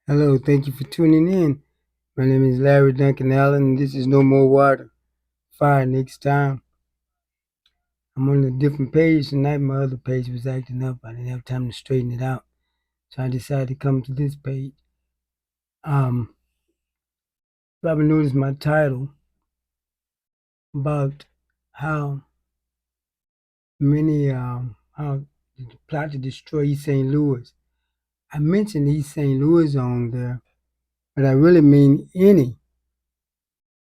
Hello, thank you for tuning in. My name is Larry Duncan Allen, and this is No More Water. Fire next time. I'm on a different page tonight. My other page was acting up. I didn't have time to straighten it out. So I decided to come to this page. Probably noticed my title about how how the plot to destroy East St. Louis. I mentioned East St. Louis on there, but I really mean any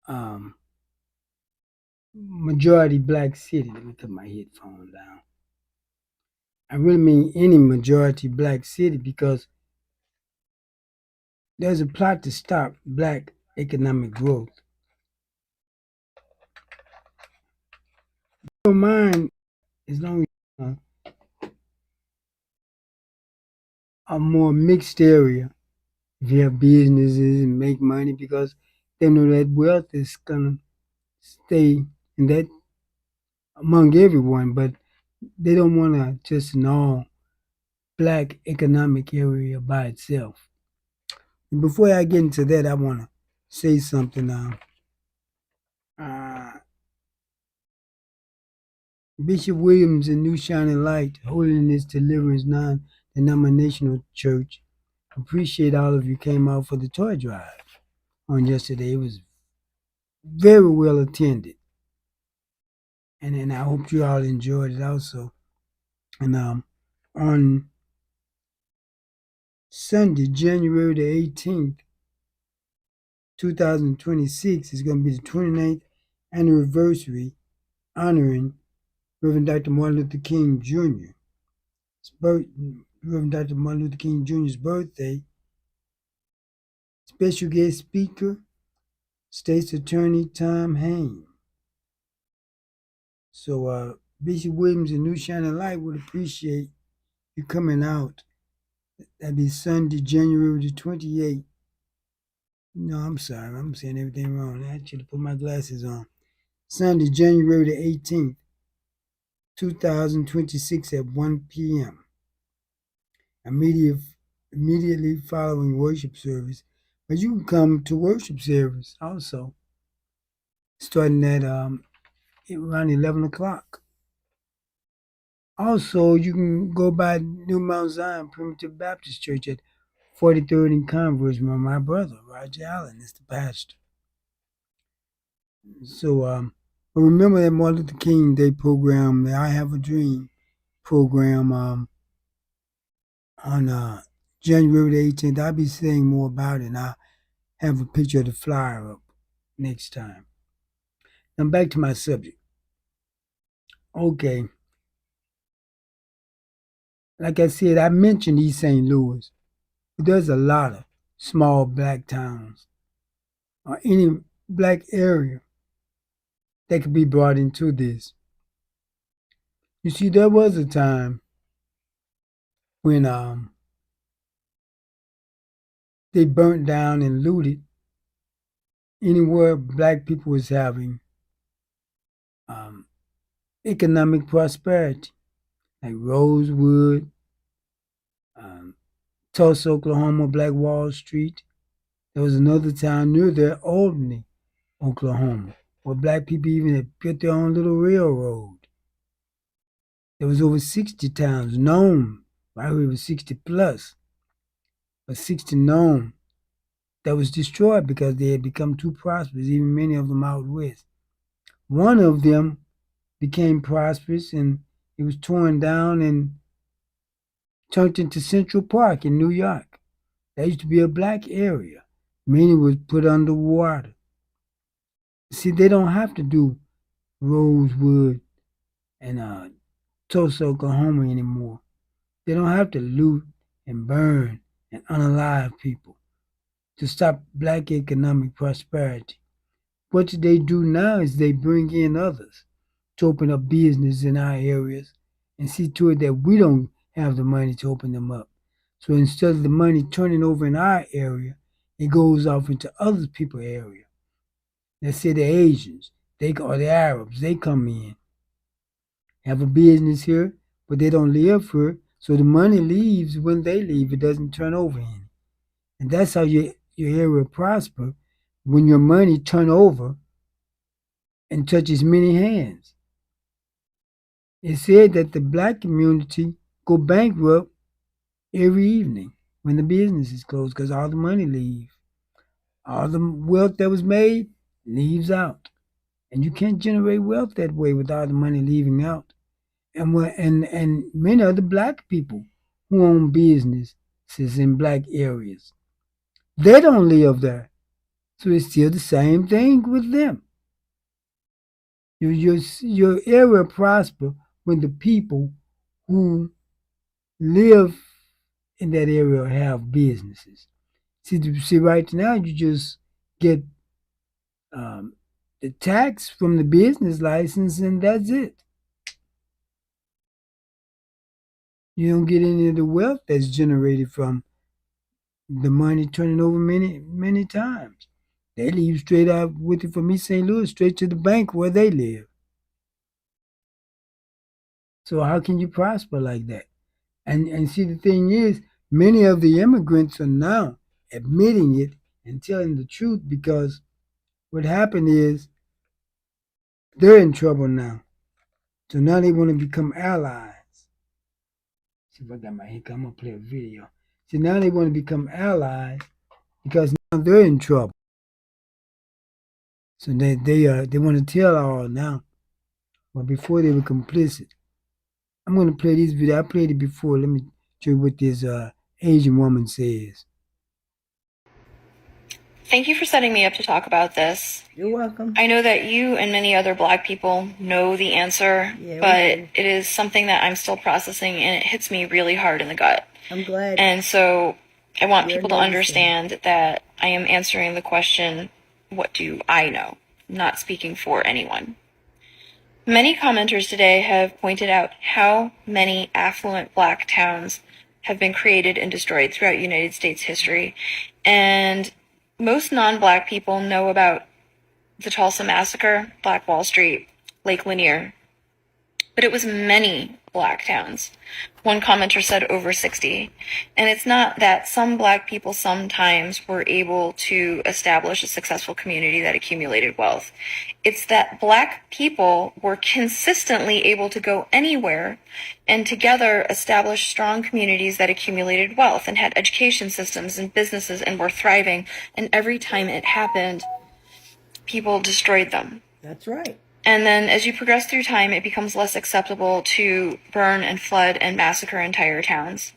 um, majority black city. Let me put my headphone down. I really mean any majority black city because there's a plot to stop black economic growth. Don't mind as long as a more mixed area. If you have businesses and make money, because they know that wealth is gonna stay in that among everyone, but they don't want to just an all black economic area by itself. And before I get into that, I want to say something. Uh, Bishop Williams and New Shining Light, Holiness Deliverance Non-Denominational Church. Appreciate all of you came out for the toy drive on yesterday. It was very well attended, and I hope you all enjoyed it also. And on Sunday, January the 18th, 2026, is going to be the 29th anniversary honoring Reverend Dr. Martin Luther King Jr. Reverend Dr. Martin Luther King Jr.'s birthday. Special guest speaker, State's Attorney Tom Hayne. So Bishop Williams and New Shining Light would appreciate you coming out. That'd be Sunday, January the 28th. No, I'm sorry, I'm saying everything wrong. I should have put my glasses on. Sunday, January the 18th, 2026 at 1 p.m. Immediately following worship service. But you can come to worship service also, starting at around 11 o'clock. Also, you can go by New Mount Zion Primitive Baptist Church at 43rd and Converse, where my brother, Roger Allen, is the pastor. So, but remember that Martin Luther King Day program, the I Have a Dream program, on January the 18th. I'll be saying more about it, and I'll have a picture of the flyer up next time. Now, back to my subject. Okay. Like I said, I mentioned East St. Louis, but there's a lot of small black towns or any black area that could be brought into this. You see, there was a time when they burnt down and looted anywhere black people was having um, economic prosperity, like Rosewood, um, Tulsa, Oklahoma, Black Wall Street. There was another town near there, Albany, Oklahoma, where black people even had built their own little railroad. There was over 60 towns known, I heard it was 60 plus, but 60 known that was destroyed because they had become too prosperous, even many of them out west. One of them became prosperous and it was torn down and turned into Central Park in New York. That used to be a black area. Many was put underwater. See, they don't have to do Rosewood and Tulsa, Oklahoma anymore. They don't have to loot and burn and unalive people to stop black economic prosperity. What they do now is they bring in others to open up business in our areas and see to it that we don't have the money to open them up. So instead of the money turning over in our area, it goes off into other people's area. Let's say the Asians, or the Arabs, they come in, have a business here, but they don't live here. So the money leaves when they leave. It doesn't turn over any. And that's how your area prosper, when your money turn over and touches many hands. It said that the black community go bankrupt every evening when the business is closed because all the money leaves. All the wealth that was made leaves out. And you can't generate wealth that way without the money leaving out. And many other black people who own businesses in black areas, they don't live there. So it's still the same thing with them. Your area prosper when the people who live in that area have businesses. See, right now you just get um, the tax from the business license, and that's it. You don't get any of the wealth that's generated from the money turning over many times. They leave straight out with it from East St. Louis straight to the bank where they live. So how can you prosper like that? And see, the thing is, many of the immigrants are now admitting it and telling the truth, because what happened is they're in trouble now. So now they want to become allies. See if I got my hiccup. I'm gonna play a video. See, now they want to become allies because now they're in trouble. So they want to tell all now. But before they were complicit. I'm gonna play this video. I played it before. Let me show you what this Asian woman says. Thank you for setting me up to talk about this. You're welcome. I know that you and many other Black people know the answer, but it is something that I'm still processing, and it hits me really hard in the gut. I'm glad. And so I want people to understand that I am answering the question, what do I know? Not speaking for anyone. Many commenters today have pointed out how many affluent Black towns have been created and destroyed throughout United States history. And most non-Black people know about the Tulsa Massacre, Black Wall Street, Lake Lanier, but it was many Black towns. One commenter said over 60. And it's not that some Black people sometimes were able to establish a successful community that accumulated wealth. It's that Black people were consistently able to go anywhere and together establish strong communities that accumulated wealth and had education systems and businesses and were thriving. And every time it happened, people destroyed them. That's right. And then as you progress through time, it becomes less acceptable to burn and flood and massacre entire towns.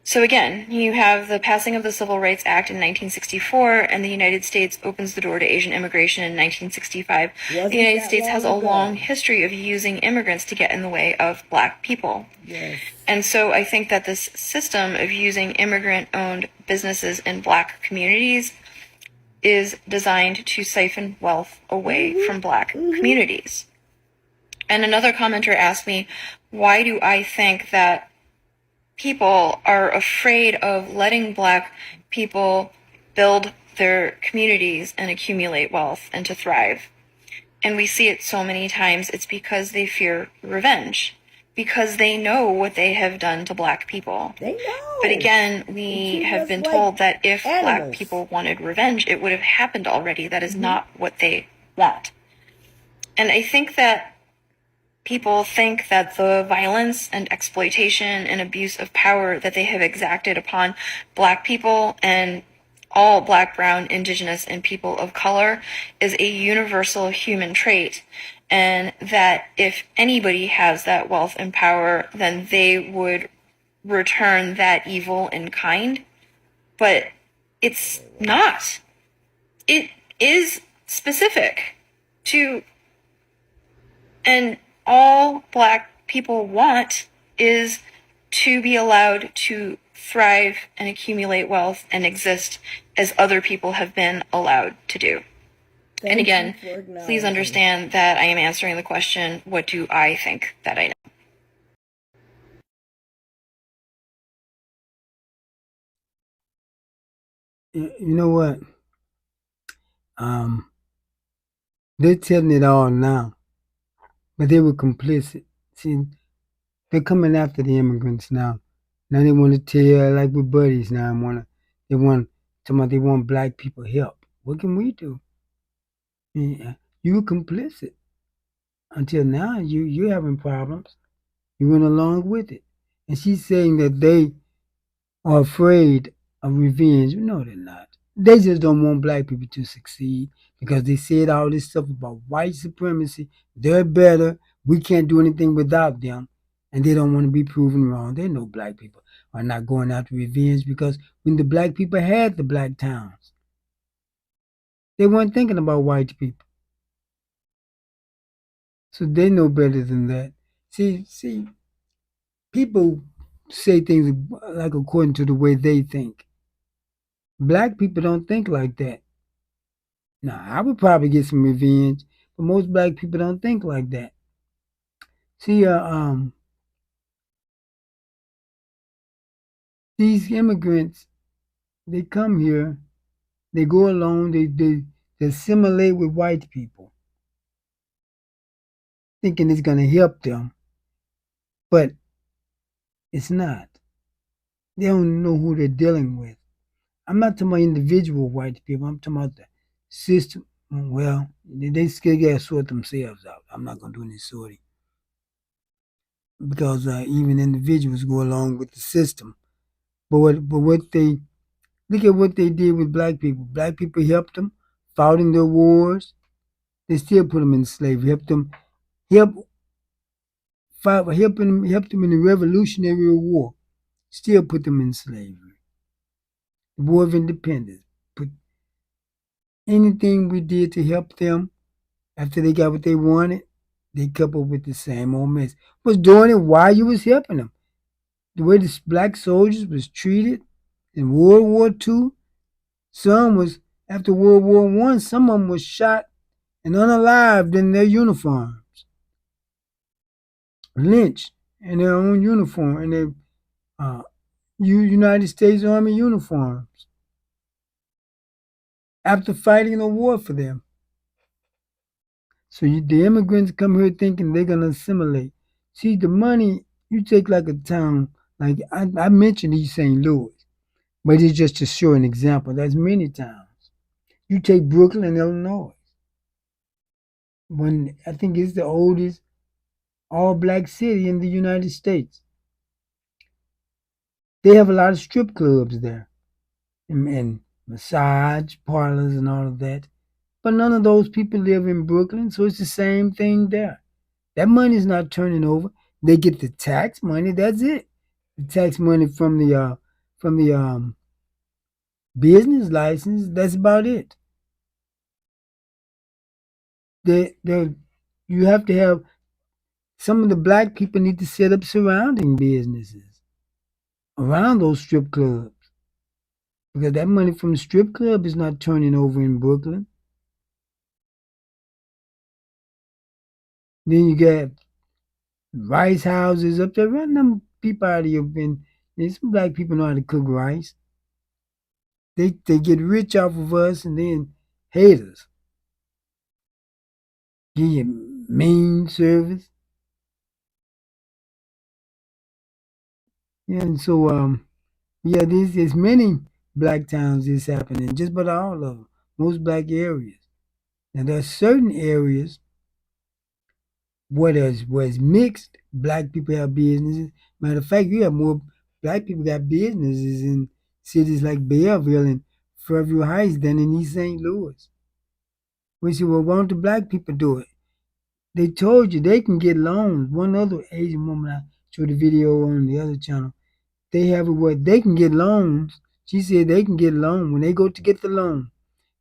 So again, you have the passing of the Civil Rights Act in 1964, and the United States opens the door to Asian immigration in 1965. The United States has a long history of using immigrants to get in the way of Black people. Yes. And so I think that this system of using immigrant-owned businesses in Black communities is designed to siphon wealth away from Black communities. And another commenter asked me, why do I think that people are afraid of letting Black people build their communities and accumulate wealth and to thrive? And we see it so many times. It's because they fear revenge, because they know what they have done to Black people. They know. But again, we have been told that if Black people wanted revenge, it would have happened already. That is not what they want. And I think that people think that the violence and exploitation and abuse of power that they have exacted upon Black people and all Black, brown, indigenous, and people of color is a universal human trait. And that if anybody has that wealth and power, then they would return that evil in kind. But it's not. It is specific to, and all Black people want is to be allowed to thrive and accumulate wealth and exist as other people have been allowed to do. And again, please understand that I am answering the question, what do I think that I know? You know what? They're telling it all now, but they were complicit. See, they're coming after the immigrants now. Now they want to tell, like with buddies now, they want Talking about they want black people help. What can we do? Yeah, you were complicit until now. You're having problems. You went along with it, and she's saying that they are afraid of revenge. No, they're not. They just don't want black people to succeed because they said all this stuff about white supremacy. They're better. We can't do anything without them. And they don't want to be proven wrong. They know black people are not going after revenge because when the black people had the black towns, they weren't thinking about white people. So they know better than that. See, people say things like according to the way they think. Black people don't think like that. Now, I would probably get some revenge, but most black people don't think like that. See, these immigrants, they come here, they go along, they assimilate with white people, thinking it's going to help them, but it's not. They don't know who they're dealing with. I'm not talking about individual white people. I'm talking about the system. Well, they still got to sort themselves out. I'm not going to do any sorting because even individuals go along with the system. But what they look at what they did with black people. Black people helped them, fought in their wars. They still put them in slavery. Help fight, helped them in the Revolutionary War. Still put them in slavery. The War of Independence. Put anything we did to help them after they got what they wanted, they coupled with the same old mess. Was doing it while you was helping them. The way the black soldiers was treated in World War II, some was after World War One, some of them was shot and unalived in their uniforms, lynched in their own uniform, in their United States Army uniforms, after fighting a war for them. So the immigrants come here thinking they're gonna assimilate. See, the money you take like a town, like I mentioned East St. Louis, but it's just to show an example. There's many towns. You take Brooklyn, Illinois. When I think it's the oldest all-black city in the United States. They have a lot of strip clubs there and massage parlors and all of that. But none of those people live in Brooklyn, so it's the same thing there. That money's not turning over. They get the tax money. That's it. The tax money from the business license. That's about it. They you have to have some of the black people need to set up surrounding businesses around those strip clubs because that money from the strip club is not turning over in Brooklyn. Then you got rice houses up there. Run them people out of your bin. And some black people know how to cook rice. They get rich off of us and then hate us. Give you mean service. Yeah, and so yeah, there's many black towns this happening, just about all of them. Most black areas. Now there are certain areas where it's mixed. Black people have businesses. Matter of fact, you have more black people got businesses in cities like Belleville and Fairview Heights than in East St. Louis. We said, well, why don't the black people do it? They told you they can get loans. One other Asian woman I showed a video on the other channel. They have it where they can get loans. She said they can get loan. When they go to get the loan,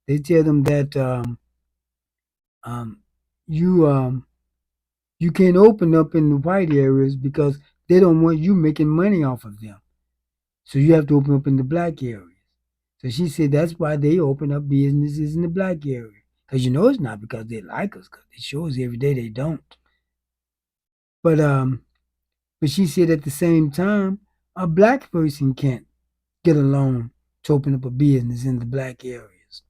they tell them that um, you you can't open up in the white areas because they don't want you making money off of them. So you have to open up in the black areas. So she said that's why they open up businesses in the black area. Because you know it's not because they like us, because they show us every day they don't. But but she said at the same time, a black person can't get a loan to open up a business in the black areas.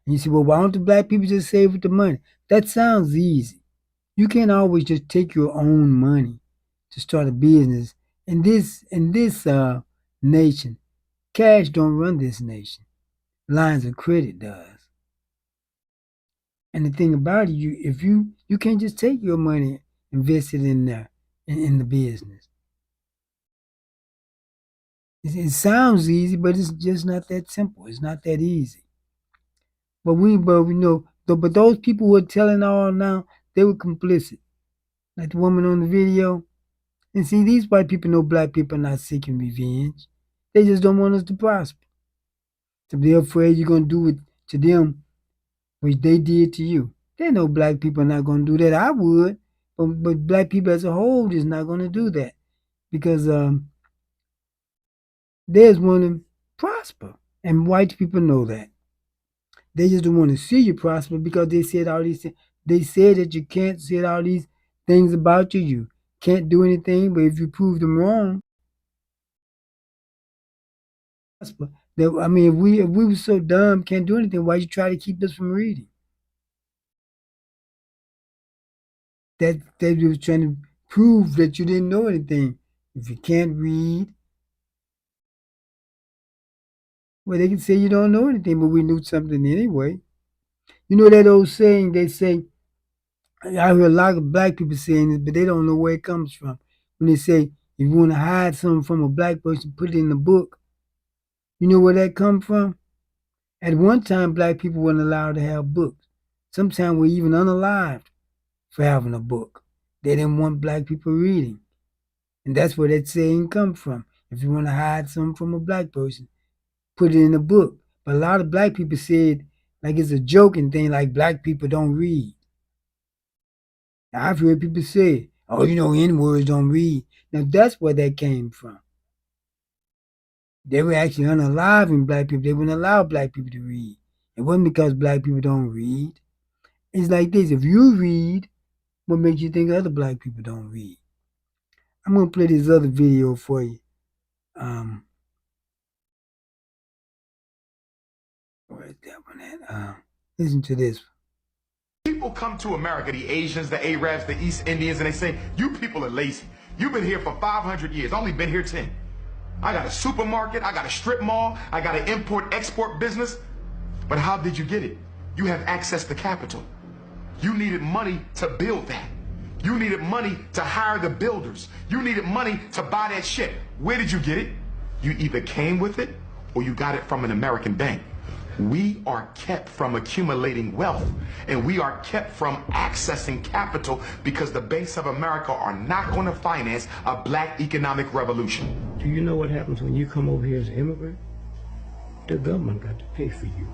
And you say, well, why don't the black people just save with the money? That sounds easy. You can't always just take your own money to start a business in this nation. Cash don't run this nation. Lines of credit does. And the thing about it, you can't just take your money, invest it in there in the business. It sounds easy, but it's just not that simple. It's not that easy. But we know, but those people who are telling all now, they were complicit. Like the woman on the video. And see, these white people know black people are not seeking revenge. They just don't want us to prosper. So they're afraid you're gonna do it to them, which they did to you. They know black people are not gonna do that. I would, but black people as a whole is not gonna do that because they just want to prosper, and white people know that. They just don't want to see you prosper because they said all these things. They said that you can't say all these things about you. You can't do anything, but if you prove them wrong, prosper. I mean, if we were so dumb, can't do anything, why you try to keep us from reading? That they were trying to prove that you didn't know anything. If you can't read, well, they can say you don't know anything, but we knew something anyway. You know that old saying they say, I hear a lot of black people saying this, but they don't know where it comes from. When they say, if you want to hide something from a black person, put it in the book. You know where that comes from? At one time, black people weren't allowed to have books. Sometimes we're even unalived for having a book. They didn't want black people reading. And that's where that saying comes from. If you want to hide something from a black person, put it in a book. But a lot of black people said, like it's a joking thing, like black people don't read. Now, I've heard people say, oh, you know, N-words don't read. Now, that's where that came from. They were actually unaliving black people. They wouldn't allow black people to read. It wasn't because black people don't read. It's like this. If you read, what makes you think other black people don't read? I'm going to play this other video for you. Where's that one at? Listen to this. People come to America, the Asians, the Arabs, the East Indians, and they say, you people are lazy. You've been here for 500 years. Only been here 10. I got a supermarket. I got a strip mall. I got an import-export business. But how did you get it? You have access to capital. You needed money to build that. You needed money to hire the builders. You needed money to buy that ship. Where did you get it? You either came with it or you got it from an American bank. We are kept from accumulating wealth, and we are kept from accessing capital because the banks of America are not going to finance a black economic revolution. Do you know what happens when you come over here as an immigrant? The government got to pay for you.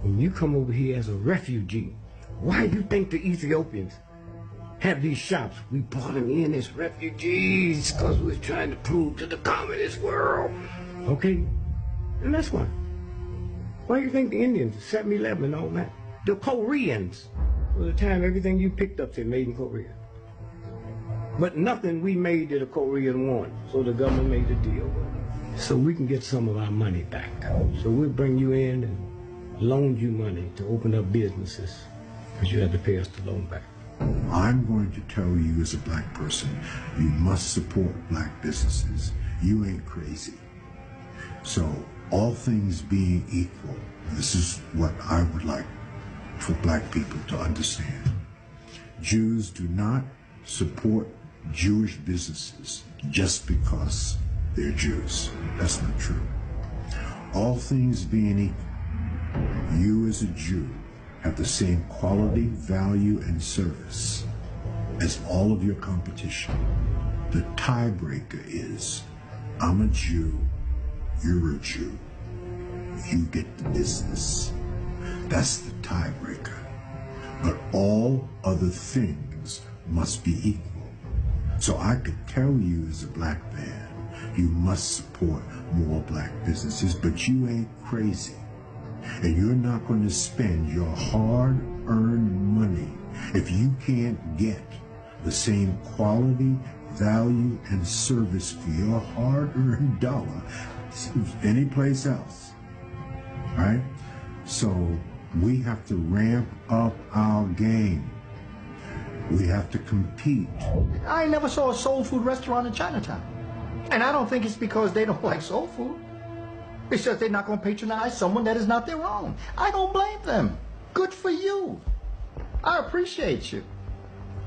When you come over here as a refugee, why do you think the Ethiopians have these shops? We brought them in as refugees because we're trying to prove to the communist world. Okay? And that's why. Why do you think the Indians, 7-Eleven and all that? The Koreans, for the time everything you picked up they made in Korea. But nothing we made that a Korean want, so the government made a deal with it. So we can get some of our money back. So we'll bring you in and loan you money to open up businesses, but you have to pay us the loan back. I'm going to tell you as a black person, you must support black businesses. You ain't crazy. So, all things being equal, this is what I would like for black people to understand. Jews do not support Jewish businesses just because they're Jews. That's not true. All things being equal, you as a Jew have the same quality, value, and service as all of your competition. The tiebreaker is, I'm a Jew, you're a Jew. You get the business. That's the tiebreaker. But all other things must be equal. So I could tell you as a black man, you must support more black businesses, but you ain't crazy. And you're not going to spend your hard-earned money if you can't get the same quality, value, and service for your hard-earned dollar any place else, right? So we have to ramp up our game. We have to compete. I ain't never saw a soul food restaurant in Chinatown. And I don't think it's because they don't like soul food. It's just they're not going to patronize someone that is not their own. I don't blame them. Good for you. I appreciate you.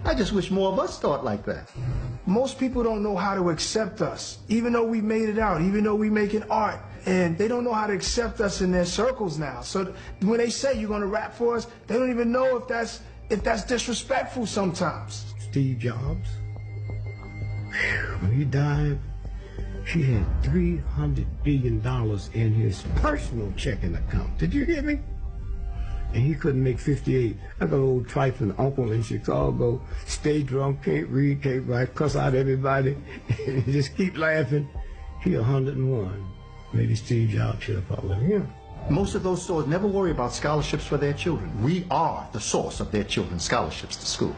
I just wish more of us thought like that. Most people don't know how to accept us, even though we made it out, even though we making art. And they don't know how to accept us in their circles now. So when they say you're going to rap for us, they don't even know if that's disrespectful sometimes. Steve Jobs, when he died, he had $300 billion in his personal checking account. Did you hear me? And he couldn't make 58. I got an old trifling uncle in Chicago, stay drunk, can't read, can't write, cuss out everybody, and just keep laughing. He 101. Maybe Steve Jobs should have followed him. Most of those stores never worry about scholarships for their children. We are the source of their children's scholarships to school.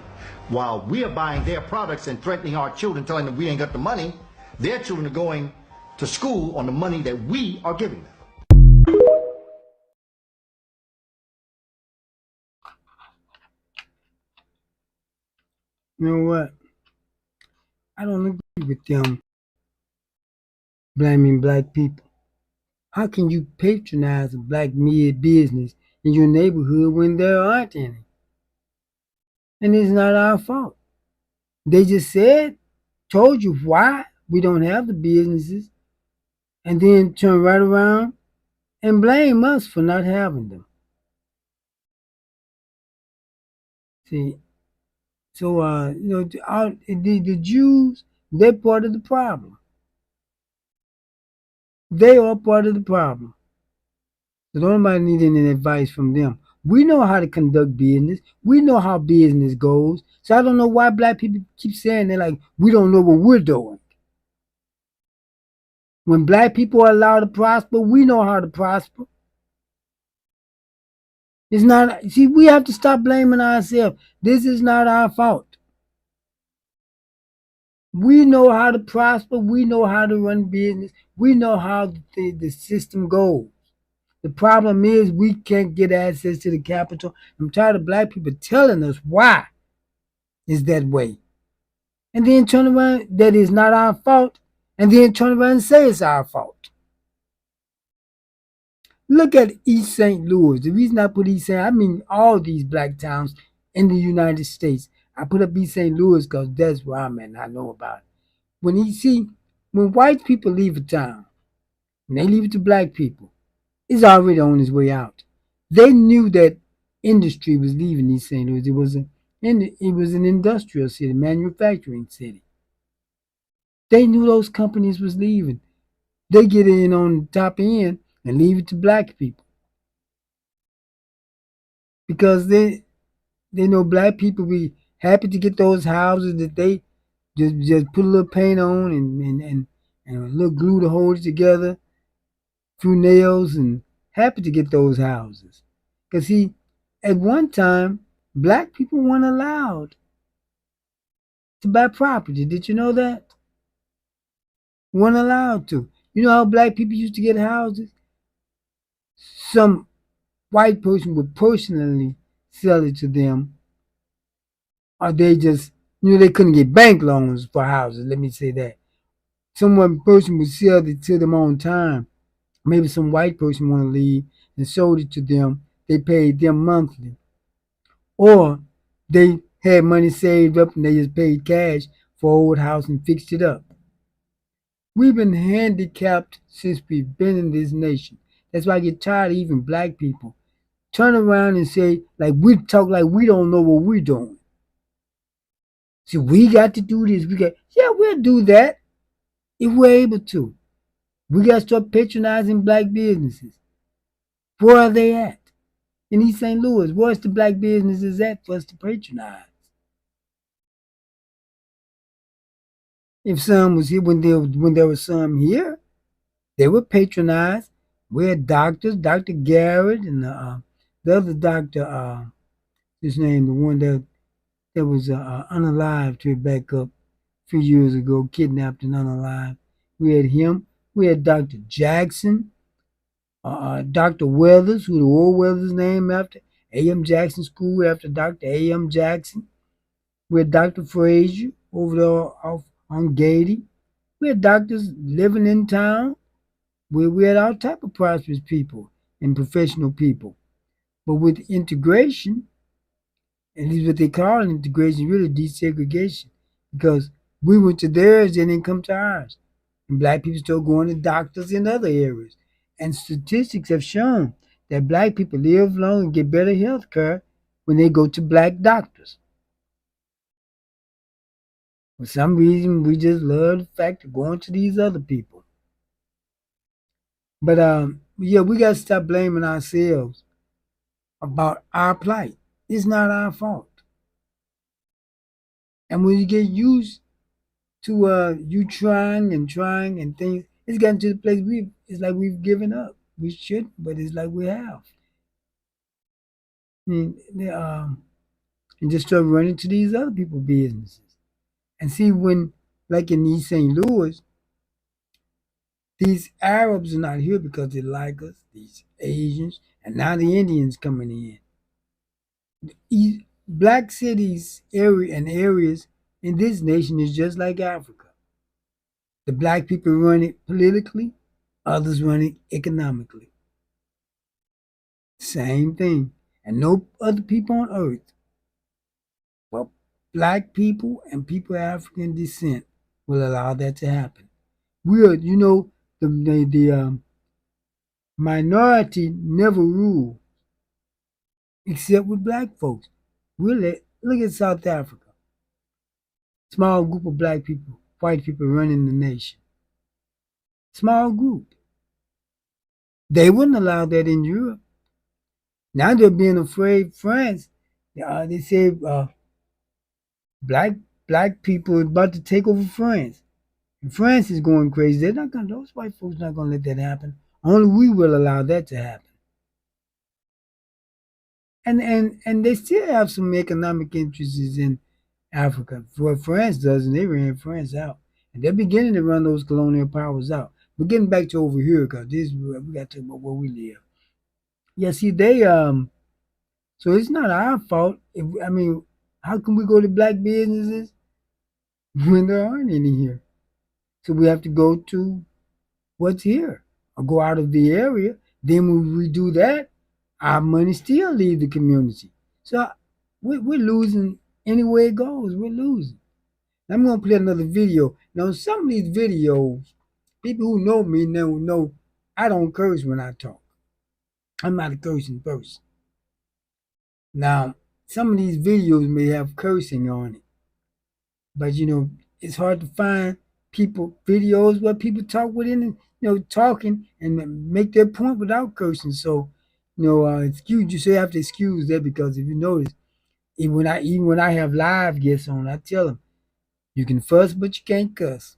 While we are buying their products and threatening our children, telling them we ain't got the money, their children are going to school on the money that we are giving them. You know what? I don't agree with them blaming black people. How can you patronize a black mid business in your neighborhood when there aren't any? And it's not our fault. They just told you why we don't have the businesses, and then turn right around and blame us for not having them. See, so the Jews, they're part of the problem. They are part of the problem. So don't nobody need any advice from them. We know how to conduct business. We know how business goes. So I don't know why black people keep saying they're like, we don't know what we're doing. When black people are allowed to prosper, we know how to prosper. It's not, see, we have to stop blaming ourselves. This is not our fault. We know how to prosper. We know how to run business. We know how the system goes. The problem is we can't get access to the capital. I'm tired of black people telling us why it's that way. And then turn around that it's not our fault. And then turn around and say it's our fault. Look at East St. Louis. The reason I put East St. I mean all these black towns in the United States. I put up East St. Louis because that's where I'm at and I know about it. When white people leave a town, and they leave it to black people, it's already on its way out. They knew that industry was leaving East St. Louis. It was an industrial city, manufacturing city. They knew those companies was leaving. They get in on the top end and leave it to black people. Because they know black people be happy to get those houses that they just put a little paint on and a little glue to hold it together, few nails, and happy to get those houses. Because see, at one time, black people weren't allowed to buy property. Did you know that? Weren't allowed to. You know how black people used to get houses? Some white person would personally sell it to them, or they just, they couldn't get bank loans for houses, let me say that. Some one person would sell it to them on time. Maybe some white person want to leave and sold it to them. They paid them monthly. Or they had money saved up and they just paid cash for an old house and fixed it up. We've been handicapped since we've been in this nation. That's why I get tired of even black people turn around and say, like, we talk like we don't know what we're doing. See, we got to do this. We'll do that if we're able to. We got to start patronizing black businesses. Where are they at? In East St. Louis, where's the black businesses at for us to patronize? If some was here, when there was some here, they were patronized. We had doctors, Dr. Garrett and the other doctor, his name, the one that was unalived to back up a few years ago, kidnapped and unalived. We had him. We had Dr. Jackson, Dr. Weathers, who the old Weathers named after, A.M. Jackson School after Dr. A.M. Jackson. We had Dr. Frazier over there off on Gady. We had doctors living in town. We had all type of prosperous people and professional people. But with integration, at least what they call integration, really desegregation, because we went to theirs, they didn't come to ours. And black people still going to doctors in other areas. And statistics have shown that black people live long and get better health care when they go to black doctors. For some reason, we just love the fact of going to these other people. But yeah, we got to stop blaming ourselves about our plight. It's not our fault. And when you get used to you trying and things, it's gotten to the place it's like we've given up. We shouldn't, but it's like we have. And just start running to these other people's businesses. And see when, like in East St. Louis, these Arabs are not here because they like us, these Asians, and now the Indians coming in. Black cities areas in this nation is just like Africa. The black people run it politically, others run it economically. Same thing. And no other people on earth, but black people and people of African descent will allow that to happen. We are, the minority never rule, except with black folks. Look at South Africa. Small group of black people, white people running the nation. Small group. They wouldn't allow that in Europe. Now they're being afraid. France, they say black people are about to take over France. And France is going crazy. They're not going. Those white folks not going to let that happen. Only we will allow that to happen. And they still have some economic interests in Africa. For what France does, and they ran France out. And they're beginning to run those colonial powers out. But getting back to over here, because we got to talk about where we live. Yeah, see, so it's not our fault. How can we go to black businesses when there aren't any here? So we have to go to what's here or go out of the area. Then when we do that, our money still leave the community. So we're losing any way it goes. We're losing. I'm going to play another video. Now, some of these videos, people who know me know I don't curse when I talk. I'm not a cursing person. Now, some of these videos may have cursing on it. But, it's hard to find videos where people talk within, talking and make their point without cursing. So, you say have to excuse that, because if you notice, even when I have live guests on, I tell them, you can fuss, but you can't cuss.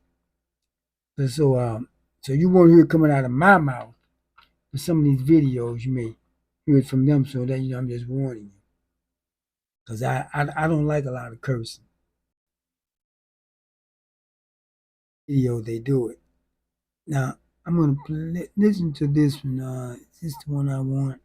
So you won't hear it coming out of my mouth. But some of these videos, you may hear it from them, so that, I'm just warning you. Because I don't like a lot of cursing. Video, they do it. Now, I'm going to listen to this one. Is this the one I want?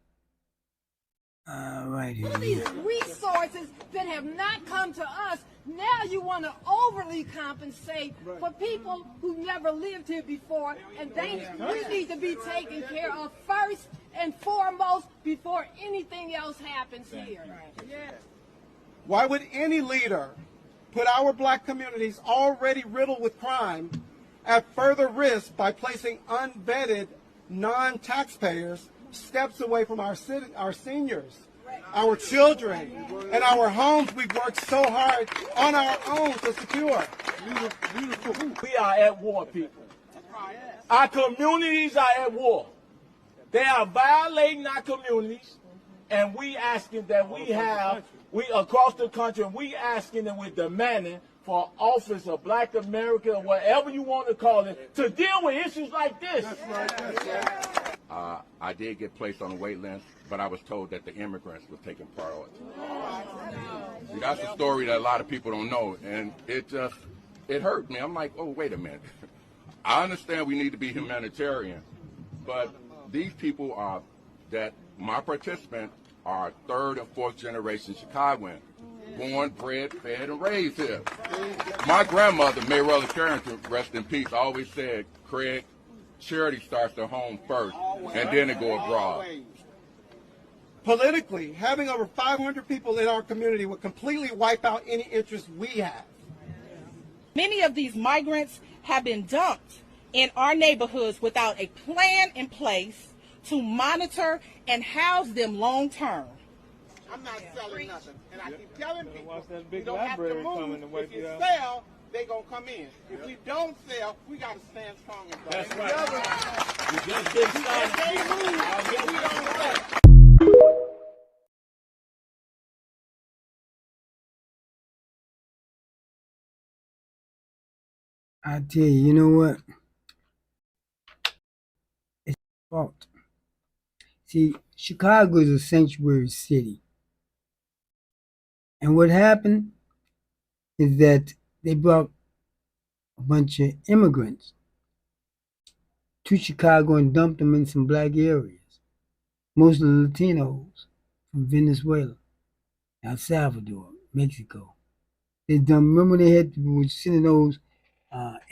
Right here. All these resources that have not come to us, now you want to overly compensate for people who never lived here before, and we need to be taken care of first and foremost before anything else happens here. Why would any leader put our black communities already riddled with crime at further risk by placing unvetted non-taxpayers steps away from our seniors, our children, and our homes we've worked so hard on our own to secure? We are at war, people. Our communities are at war. They are violating our communities, and we asking that we across the country, and we asking and we're demanding for office of Black America, or whatever you want to call it, to deal with issues like this. I did get placed on a wait list, but I was told that the immigrants were taking priority. See, that's a story that a lot of people don't know, and it hurt me. I'm like, oh, wait a minute. I understand we need to be humanitarian, but these people my participants are third and fourth generation Chicagoans. born, bred, fed, and raised here. My grandmother, Mayrella Carrington, rest in peace, always said, Craig, charity starts at home first, and then it go abroad. Politically, having over 500 people in our community would completely wipe out any interest we have. Many of these migrants have been dumped in our neighborhoods without a plan in place to monitor and house them long term. I'm not selling nothing. And I keep telling people, we don't have to move. If you sell, they going to come in. If we don't sell, we got to stand strong and go. That's right. You just get started. If they move, if we don't sell. I tell you, you know what? It's fault. See, Chicago is a sanctuary city. And what happened is that they brought a bunch of immigrants to Chicago and dumped them in some black areas. Mostly Latinos from Venezuela, El Salvador, Mexico. They dumped, remember they were sending those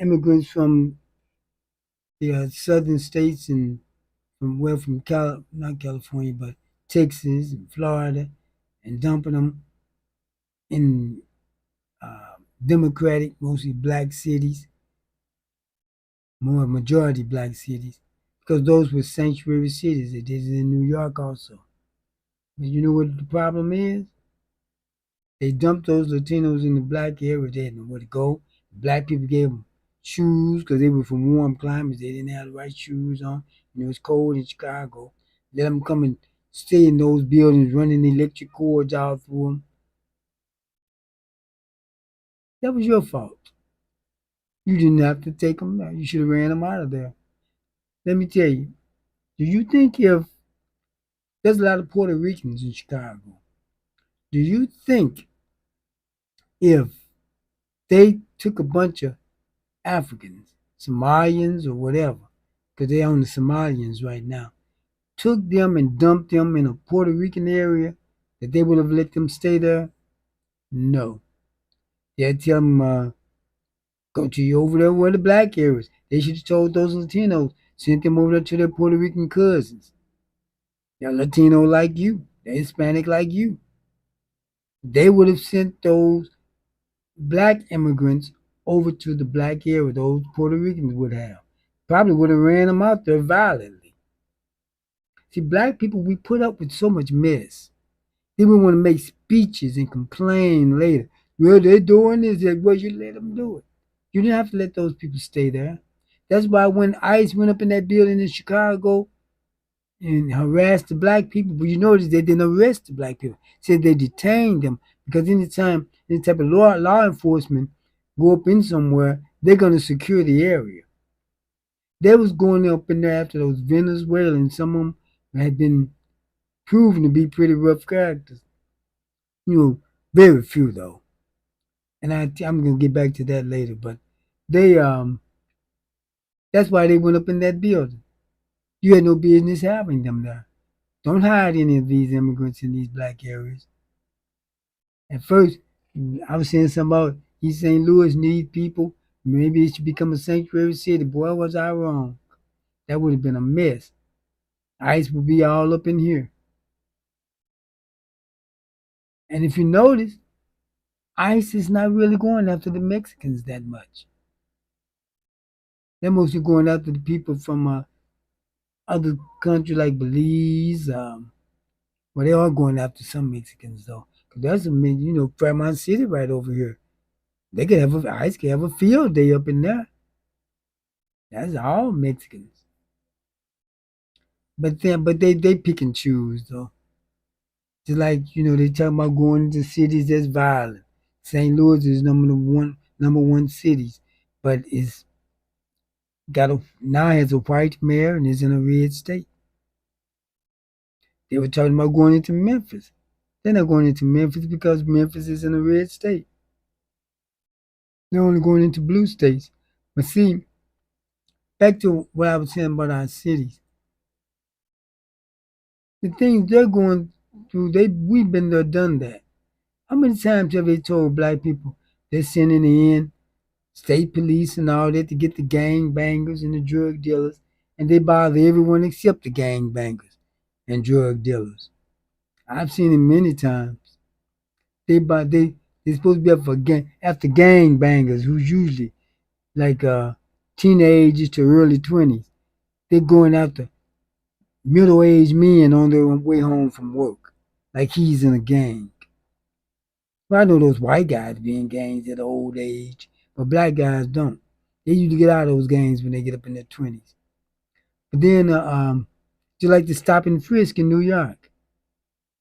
immigrants from the southern states and from not California, but Texas and Florida, and dumping them in democratic, mostly black cities, more majority black cities, because those were sanctuary cities. They did it in New York also. But you know what the problem is? They dumped those Latinos in the black area. They didn't know where to go. Black people gave them shoes because they were from warm climates. They didn't have the right shoes on. And it was cold in Chicago. Let them come and stay in those buildings, running electric cords out through them. That was your fault. You didn't have to take them out. You should have ran them out of there. Let me tell you, do you think if there's a lot of Puerto Ricans in Chicago, do you think if they took a bunch of Africans, Somalians or whatever, because they own the Somalians right now, took them and dumped them in a Puerto Rican area, that they would have let them stay there? No. They'd tell them, go to you over there where the black areas. They should have told those Latinos, sent them over there to their Puerto Rican cousins. They're Latino like you. They're Hispanic like you. They would have sent those black immigrants over to the black area. Those Puerto Ricans would have. Probably would have ran them out there violently. See, black people, we put up with so much mess. Then we want to make speeches and complain later. Well, they're doing this. Well, you let them do it. You didn't have to let those people stay there. That's why when ICE went up in that building in Chicago and harassed the black people, but you notice they didn't arrest the black people. Said they detained them because anytime any type of law enforcement go up in somewhere, they're going to secure the area. They was going up in there after those Venezuelans. Some of them had been proven to be pretty rough characters. You know, very few though. And I'm going to get back to that later, but they that's why they went up in that building. You had no business having them there. Don't hide any of these immigrants in these black areas. At first, I was saying something about East St. Louis needs people. Maybe it should become a sanctuary city. Boy, was I wrong. That would have been a mess. ICE would be all up in here. And if you notice, ICE is not really going after the Mexicans that much. They're mostly going after the people from other countries like Belize. Well, they are going after some Mexicans though. Cause there's some, Fremont City right over here. They could have ICE could have a field day up in there. That's all Mexicans. But they pick and choose though. Just like they talk about going into cities that's violent. St. Louis is number one cities, but it's now has a white mayor and is in a red state. They were talking about going into Memphis. They're not going into Memphis because Memphis is in a red state. They're only going into blue states. But see, back to what I was saying about our cities. The things they're going through, we've been there, done that. How many times have they told black people they're sending in state police and all that to get the gang bangers and the drug dealers, and they bother everyone except the gang bangers and drug dealers? I've seen it many times. They're supposed to be after gang bangers, who's usually like teenagers to early 20s. They're going after middle-aged men on their way home from work, like he's in a gang. Well, I know those white guys be in gangs at an old age, but black guys don't. They usually get out of those gangs when they get up in their 20s. But then, just like the stop and frisk in New York.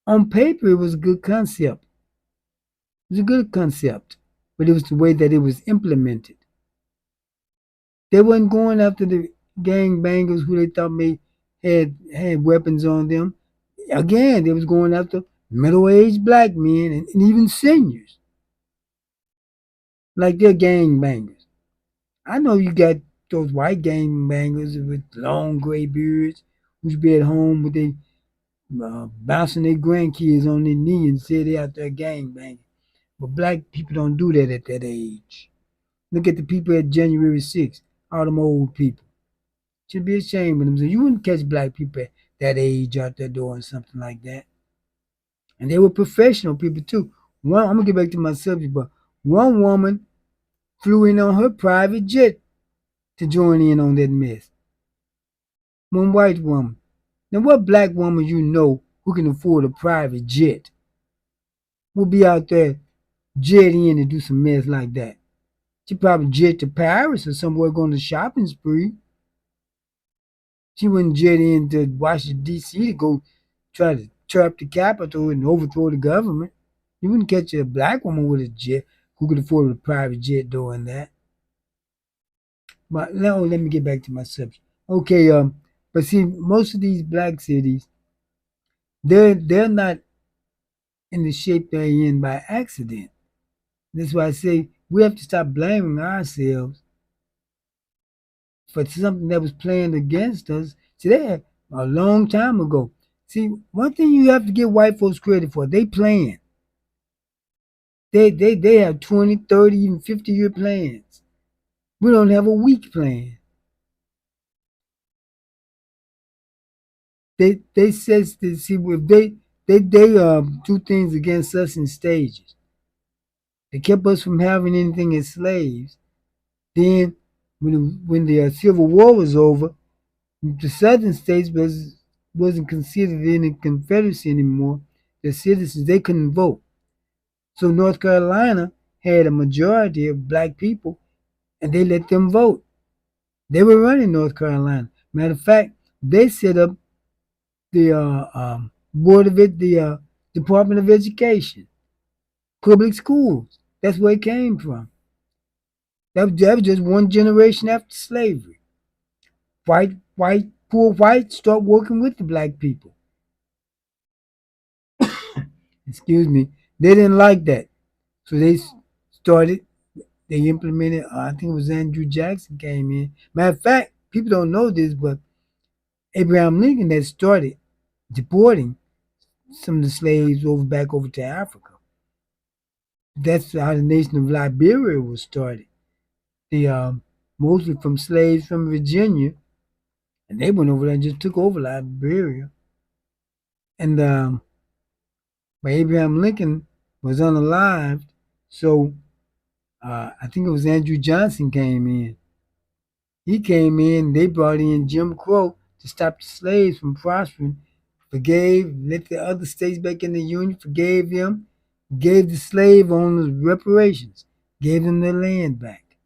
On paper, it was a good concept. It was a good concept, but it was the way that it was implemented. They wasn't going after the gang bangers who they thought had weapons on them. Again, they was going after middle-aged black men and even seniors, like they're gang bangers. I know you got those white gang bangers with long gray beards who's be at home with they bouncing their grandkids on their knee and say they out there gang banging. But black people don't do that at that age. Look at the people at January 6th, all them old people. Should be ashamed of themselves. You wouldn't catch black people at that age out there doing something like that. And they were professional people too. I'm gonna get back to my subject, but one woman flew in on her private jet to join in on that mess. One white woman. Now, what black woman you know who can afford a private jet will be out there jet in and do some mess like that? She probably jet to Paris or somewhere going to shopping spree. She wouldn't jet into Washington, D.C. to go try to trap the Capitol and overthrow the government. You wouldn't catch a black woman with a jet who could afford a private jet doing that. But now let me get back to my subject. Okay, but see, most of these black cities, they're not in the shape they're in by accident. That's why I say we have to stop blaming ourselves for something that was planned against us. See, that a long time ago. See, one thing you have to give white folks credit for, they plan. They have 20, 30, even 50-year plans. We don't have a week plan. They says that, see, if they do things against us in stages. They kept us from having anything as slaves. Then, when the Civil War was over, the Southern states wasn't considered in the Confederacy anymore. The citizens, they couldn't vote. So North Carolina had a majority of black people, and they let them vote. They were running North Carolina. Matter of fact, they set up the Department of Education, public schools. That's where it came from. That was just one generation after slavery. Poor whites start working with the black people. Excuse me. They didn't like that. So they implemented, I think it was Andrew Jackson came in. Matter of fact, people don't know this, but Abraham Lincoln had started deporting some of the slaves back over to Africa. That's how the nation of Liberia was started. Mostly from slaves from Virginia, and they went over there and just took over Liberia. And but Abraham Lincoln was unalived, so I think it was Andrew Johnson came in. He came in, they brought in Jim Crow to stop the slaves from prospering, let the other states back in the Union, forgave them, gave the slave owners reparations, gave them their land back,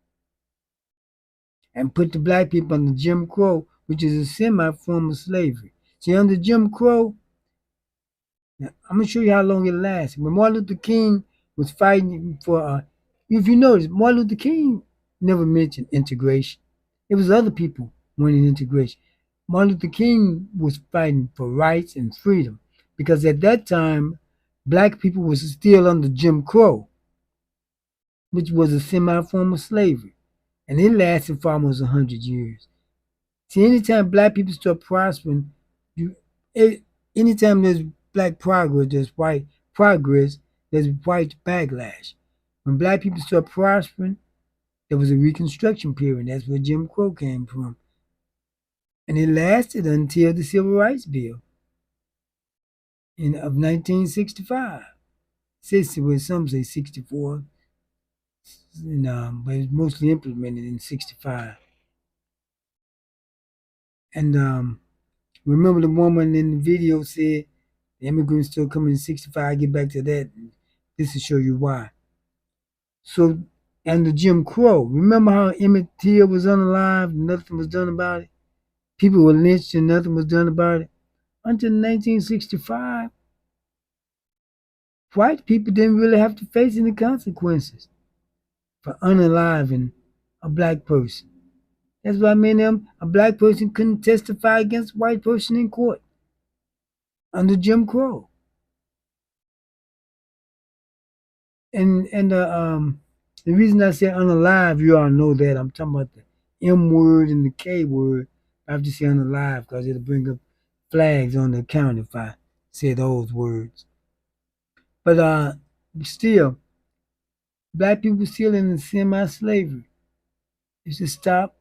and put the black people under Jim Crow, which is a semi-form of slavery. See, under Jim Crow, now, I'm going to show you how long it lasted. When Martin Luther King was fighting for, if you notice, Martin Luther King never mentioned integration. It was other people wanting integration. Martin Luther King was fighting for rights and freedom because at that time, black people were still under Jim Crow, which was a semi-form of slavery. And it lasted for almost 100 years. See, anytime black people start prospering, anytime there's black progress, there's white progress, there's white backlash. When black people start prospering, there was a Reconstruction period. That's where Jim Crow came from. And it lasted until the Civil Rights Bill of 1965. 60, well, some say 64, but it was mostly implemented in 65. And remember the woman in the video said, the immigrants still coming in 65. I get back to that. This will show you why. So, and the Jim Crow. Remember how Emmett Till was unalive and nothing was done about it? People were lynched and nothing was done about it. Until 1965, white people didn't really have to face any consequences for unaliving a black person. That's why many of them, a black person couldn't testify against a white person in court under Jim Crow. And the reason I say unalive, you all know that. I'm talking about the M word and the K word. I have to say unalive because it'll bring up flags on the account if I say those words. But still, black people still in semi-slavery. It should stop.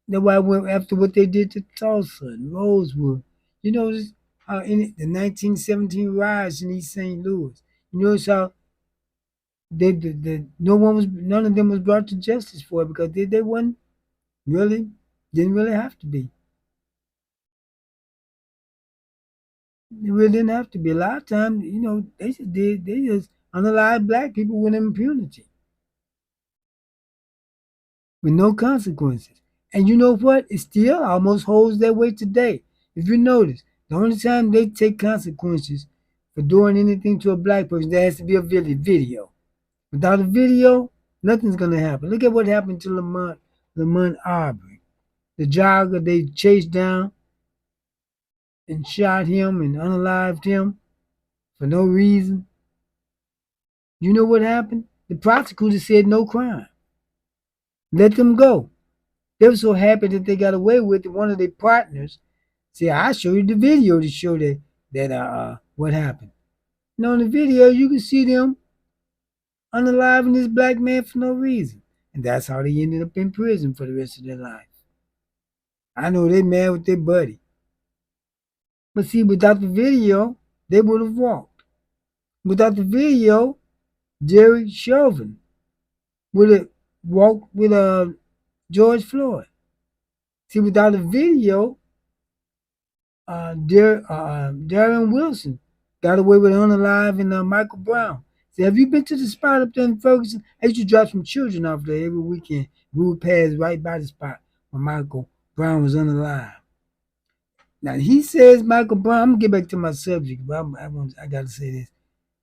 That's why I went after what they did to Tulsa and Rosewood. You notice how in the 1917 riots in East St. Louis, you notice how none of them was brought to justice for it because they didn't really have to be. They really didn't have to be. A lot of times, they just unalived black people with impunity, with no consequences. And you know what? It still almost holds that way today. If you notice, the only time they take consequences for doing anything to a black person, there has to be a video. Without a video, nothing's gonna happen. Look at what happened to Lamont Arbery. The jogger they chased down and shot him and unalived him for no reason. You know what happened? The prosecutor said no crime. Let them go. They were so happy that they got away with it. One of their partners said, "I'll show you the video to show that what happened." On the video, you can see them unaliving this black man for no reason. And that's how they ended up in prison for the rest of their life. I know they mad with their buddy. But see, without the video, they would have walked. Without the video, Derek Chauvin would have walked with George Floyd. See, without the video, Darren Wilson got away with unaliving Michael Brown. See, have you been to the spot up there in Ferguson? I used to drop some children off there every weekend. We would pass right by the spot when Michael Brown was unalive. Now, he says Michael Brown, I'm going to get back to my subject, but I got to say this.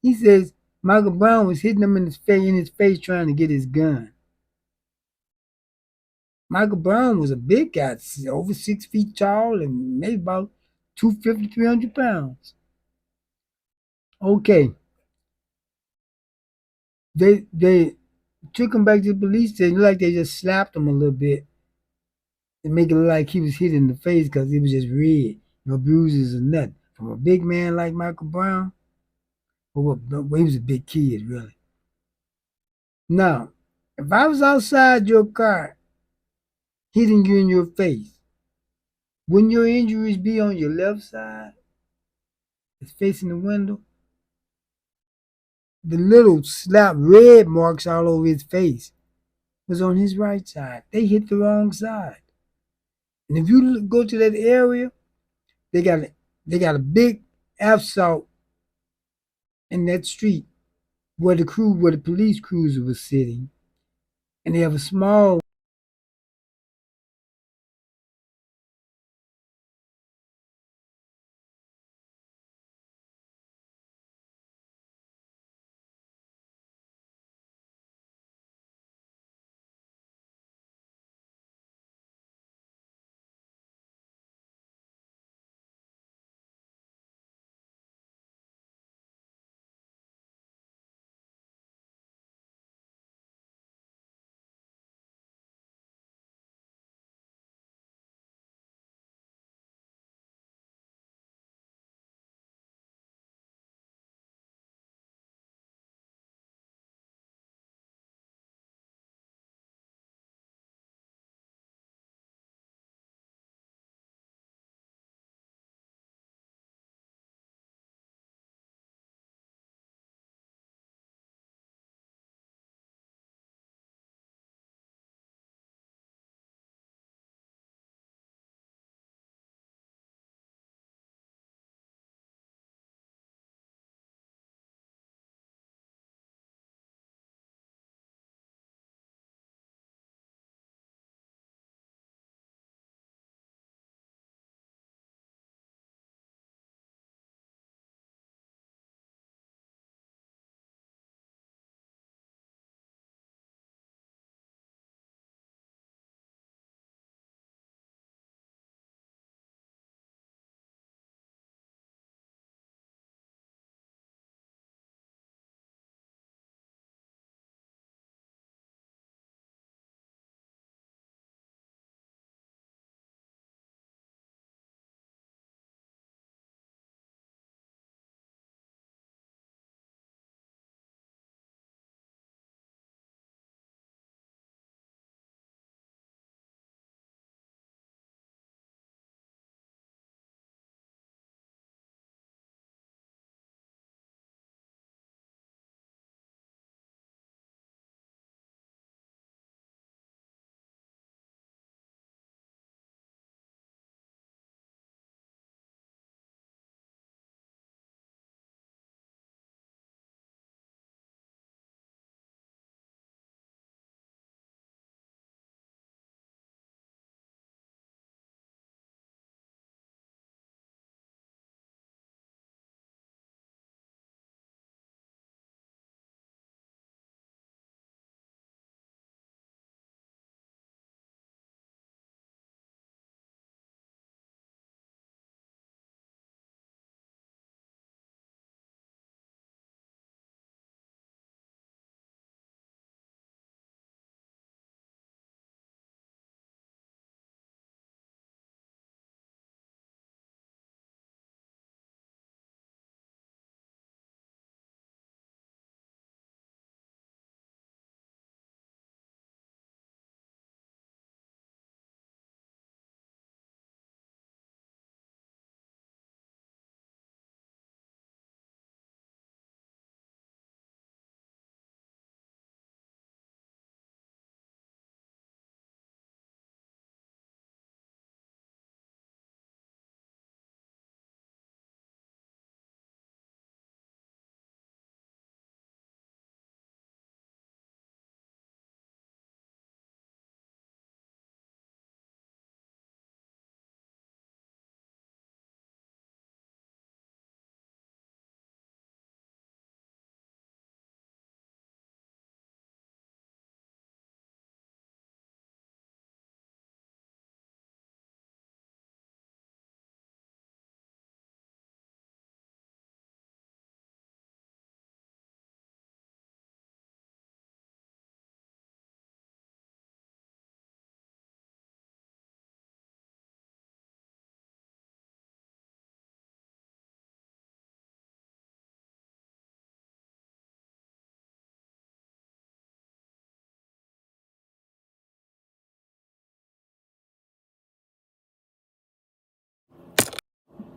He says Michael Brown was hitting him in his face trying to get his gun. Michael Brown was a big guy, over 6 feet tall and maybe about 250, 300 pounds. Okay. They took him back to the police station. Like they just slapped him a little bit and make it look like he was hit in the face because he was just red. No bruises or nothing. From a big man like Michael Brown, well, he was a big kid, really. Now, if I was outside your car hitting you in your face, wouldn't your injuries be on your left side? It's facing the window. The little slap red marks all over his face was on his right side. They hit the wrong side. And if you go to that area, they got a big asphalt in that street where the police cruiser was sitting. And they have a small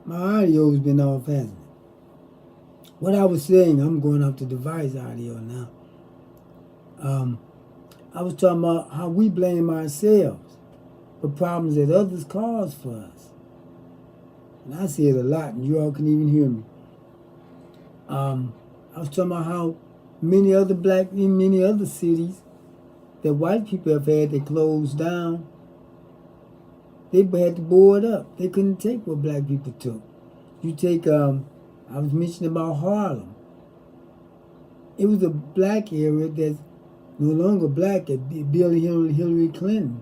My audio's been off, hasn't it? What I was saying, I'm going off the device audio now. I was talking about how we blame ourselves for problems that others cause for us. And I say it a lot, and you all can even hear me. I was talking about how in many other cities that white people have had to close down, they had to board up. They couldn't take what black people took. You take, I was mentioning about Harlem. It was a black area that's no longer black. Hillary Clinton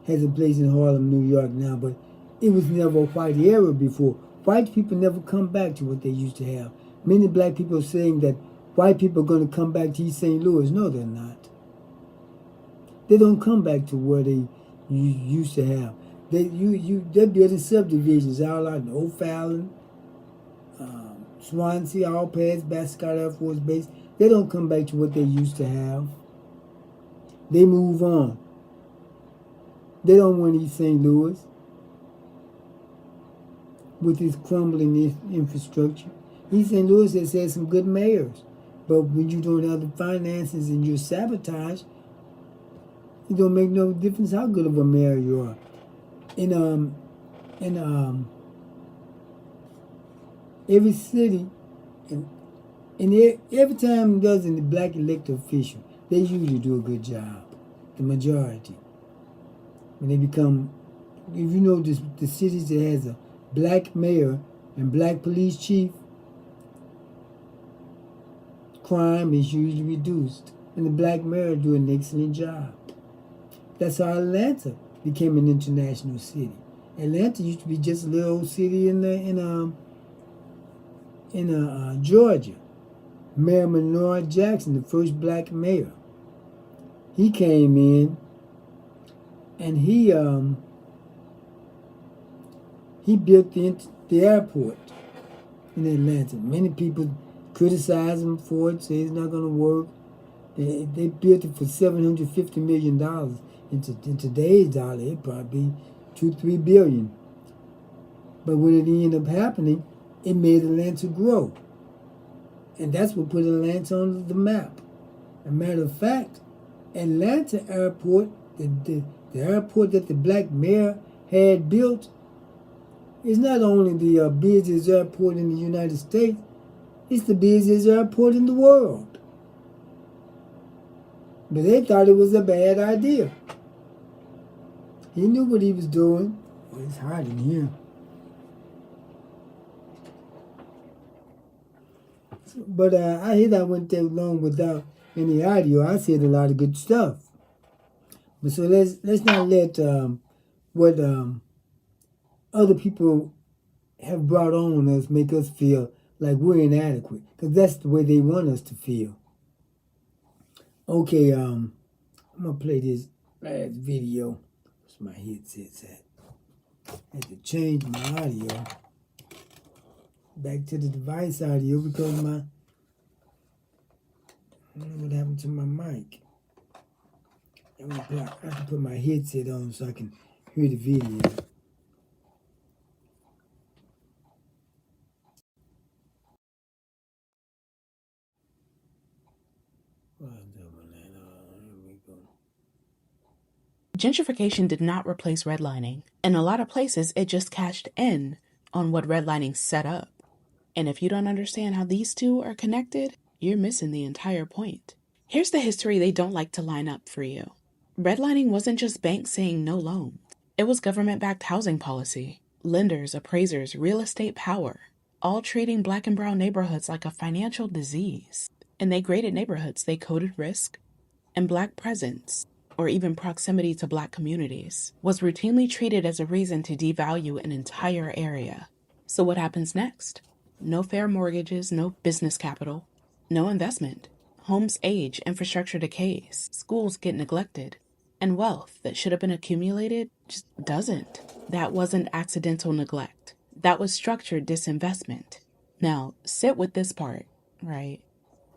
has a place in Harlem, New York now, but it was never a white area before. White people never come back to what they used to have. Many black people are saying that white people are going to come back to East St. Louis. No, they're not. They don't come back to where they used to have. They're building subdivisions all out in O'Fallon, Swansea, all past Bascott Air Force Base. They don't come back to what they used to have. They move on. They don't want East St. Louis with its crumbling infrastructure. East St. Louis has had some good mayors, but when you don't have the finances and you're sabotaged, it don't make no difference how good of a mayor you are. Every city, and every time there's a black elected official, they usually do a good job. The majority. When they become, if you know the cities that has a black mayor and black police chief, crime is usually reduced. And the black mayor do an excellent job. That's how Atlanta became an international city. Atlanta used to be just a little old city in Georgia. Mayor Menard Jackson, the first black mayor, he came in and he built the airport in Atlanta. Many people criticize him for it, say it's not going to work. They built it for $750 million. In today's dollar, it'd probably be $2-3 billion. But when it ended up happening, it made Atlanta grow. And that's what put Atlanta on the map. As a matter of fact, Atlanta Airport, the airport that the black mayor had built, is not only the busiest airport in the United States, it's the busiest airport in the world. But they thought it was a bad idea. He knew what he was doing. Oh, it's hot in here. But I hate I went that long without any audio. I said a lot of good stuff. But so let's not let what other people have brought on us make us feel like we're inadequate, because that's the way they want us to feel. Okay, I'm gonna play this last video. Where's my headset's at? I had to change my audio back to the device audio because I don't know what happened to my mic. I have to put my headset on so I can hear the video. Gentrification did not replace redlining. In a lot of places, it just cashed in on what redlining set up. And if you don't understand how these two are connected, you're missing the entire point. Here's the history they don't like to line up for you. Redlining wasn't just banks saying no loans. It was government-backed housing policy, lenders, appraisers, real estate power, all treating black and brown neighborhoods like a financial disease. In they graded neighborhoods, they coded risk, and black presence, or even proximity to black communities, was routinely treated as a reason to devalue an entire area. So what happens next? No fair mortgages, no business capital, no investment. Homes age, infrastructure decays, schools get neglected, and wealth that should have been accumulated just doesn't. That wasn't accidental neglect. That was structured disinvestment. Now, sit with this part, right?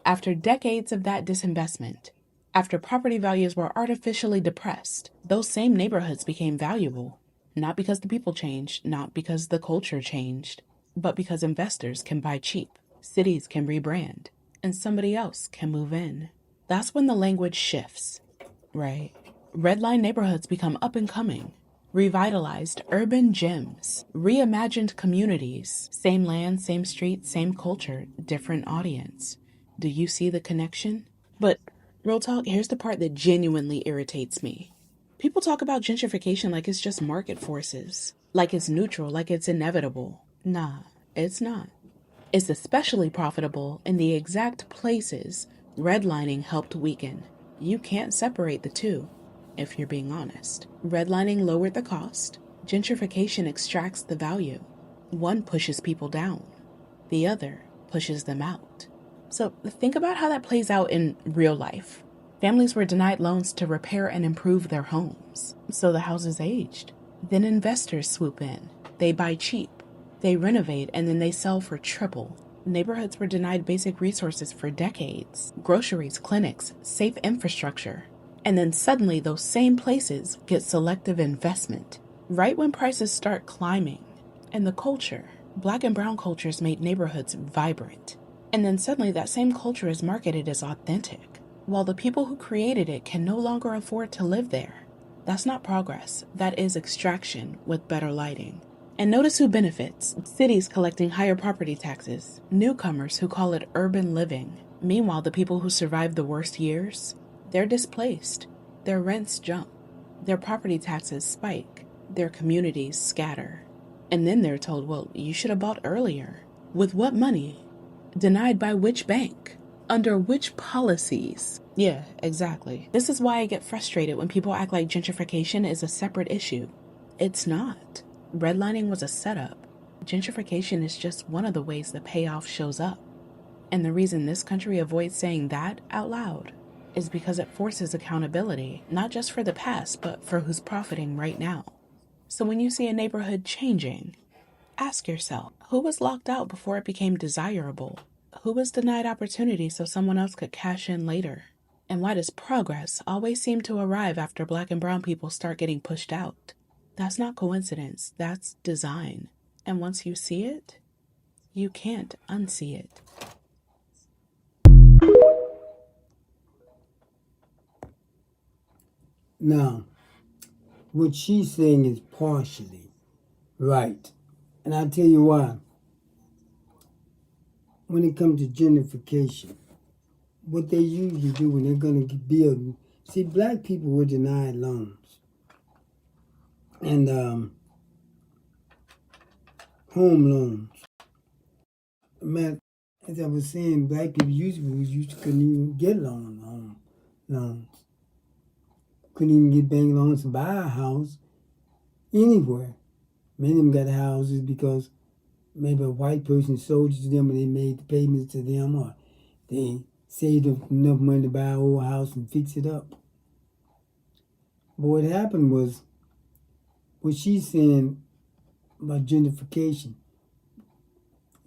After decades of that disinvestment, after property values were artificially depressed, those same neighborhoods became valuable. Not because the people changed, not because the culture changed, but because investors can buy cheap, cities can rebrand, and somebody else can move in. That's when the language shifts, right? Redline neighborhoods become up and coming, revitalized urban gems, reimagined communities, same land, same street, same culture, different audience. Do you see the connection? But real talk, here's the part that genuinely irritates me. People talk about gentrification like it's just market forces, like it's neutral, like it's inevitable. Nah, it's not. It's especially profitable in the exact places redlining helped weaken. You can't separate the two, if you're being honest. Redlining lowered the cost. Gentrification extracts the value. One pushes people down. The other pushes them out. So think about how that plays out in real life. Families were denied loans to repair and improve their homes, so the houses aged. Then investors swoop in. They buy cheap. They renovate and then they sell for triple. Neighborhoods were denied basic resources for decades. Groceries, clinics, safe infrastructure. And then suddenly those same places get selective investment. Right when prices start climbing. And the culture, Black and brown cultures made neighborhoods vibrant. And then suddenly that same culture is marketed as authentic, while the people who created it can no longer afford to live there. That's not progress. That is extraction with better lighting. And notice who benefits. Cities collecting higher property taxes. Newcomers who call it urban living. Meanwhile, the people who survived the worst years, they're displaced. Their rents jump. Their property taxes spike. Their communities scatter. And then they're told, well, you should have bought earlier. With what money? Denied by which bank? Under which policies? Yeah, exactly. This is why I get frustrated when people act like gentrification is a separate issue. It's not. Redlining was a setup. Gentrification is just one of the ways the payoff shows up. And the reason this country avoids saying that out loud is because it forces accountability, not just for the past, but for who's profiting right now. So when you see a neighborhood changing, ask yourself, who was locked out before it became desirable? Who was denied opportunity so someone else could cash in later? And why does progress always seem to arrive after Black and brown people start getting pushed out? That's not coincidence, that's design. And once you see it, you can't unsee it. Now, what she's saying is partially right. And I'll tell you why. When it comes to gentrification, what they usually do when they're going to build, see, Black people were denied loans. And home loans. Man, as I was saying, Black people used to couldn't even get home loans. Couldn't even get bank loans to buy a house anywhere. Many of them got houses because maybe a white person sold it to them and they made the payments to them, or they saved enough money to buy an old house and fix it up. But what happened was, what she's saying about gentrification,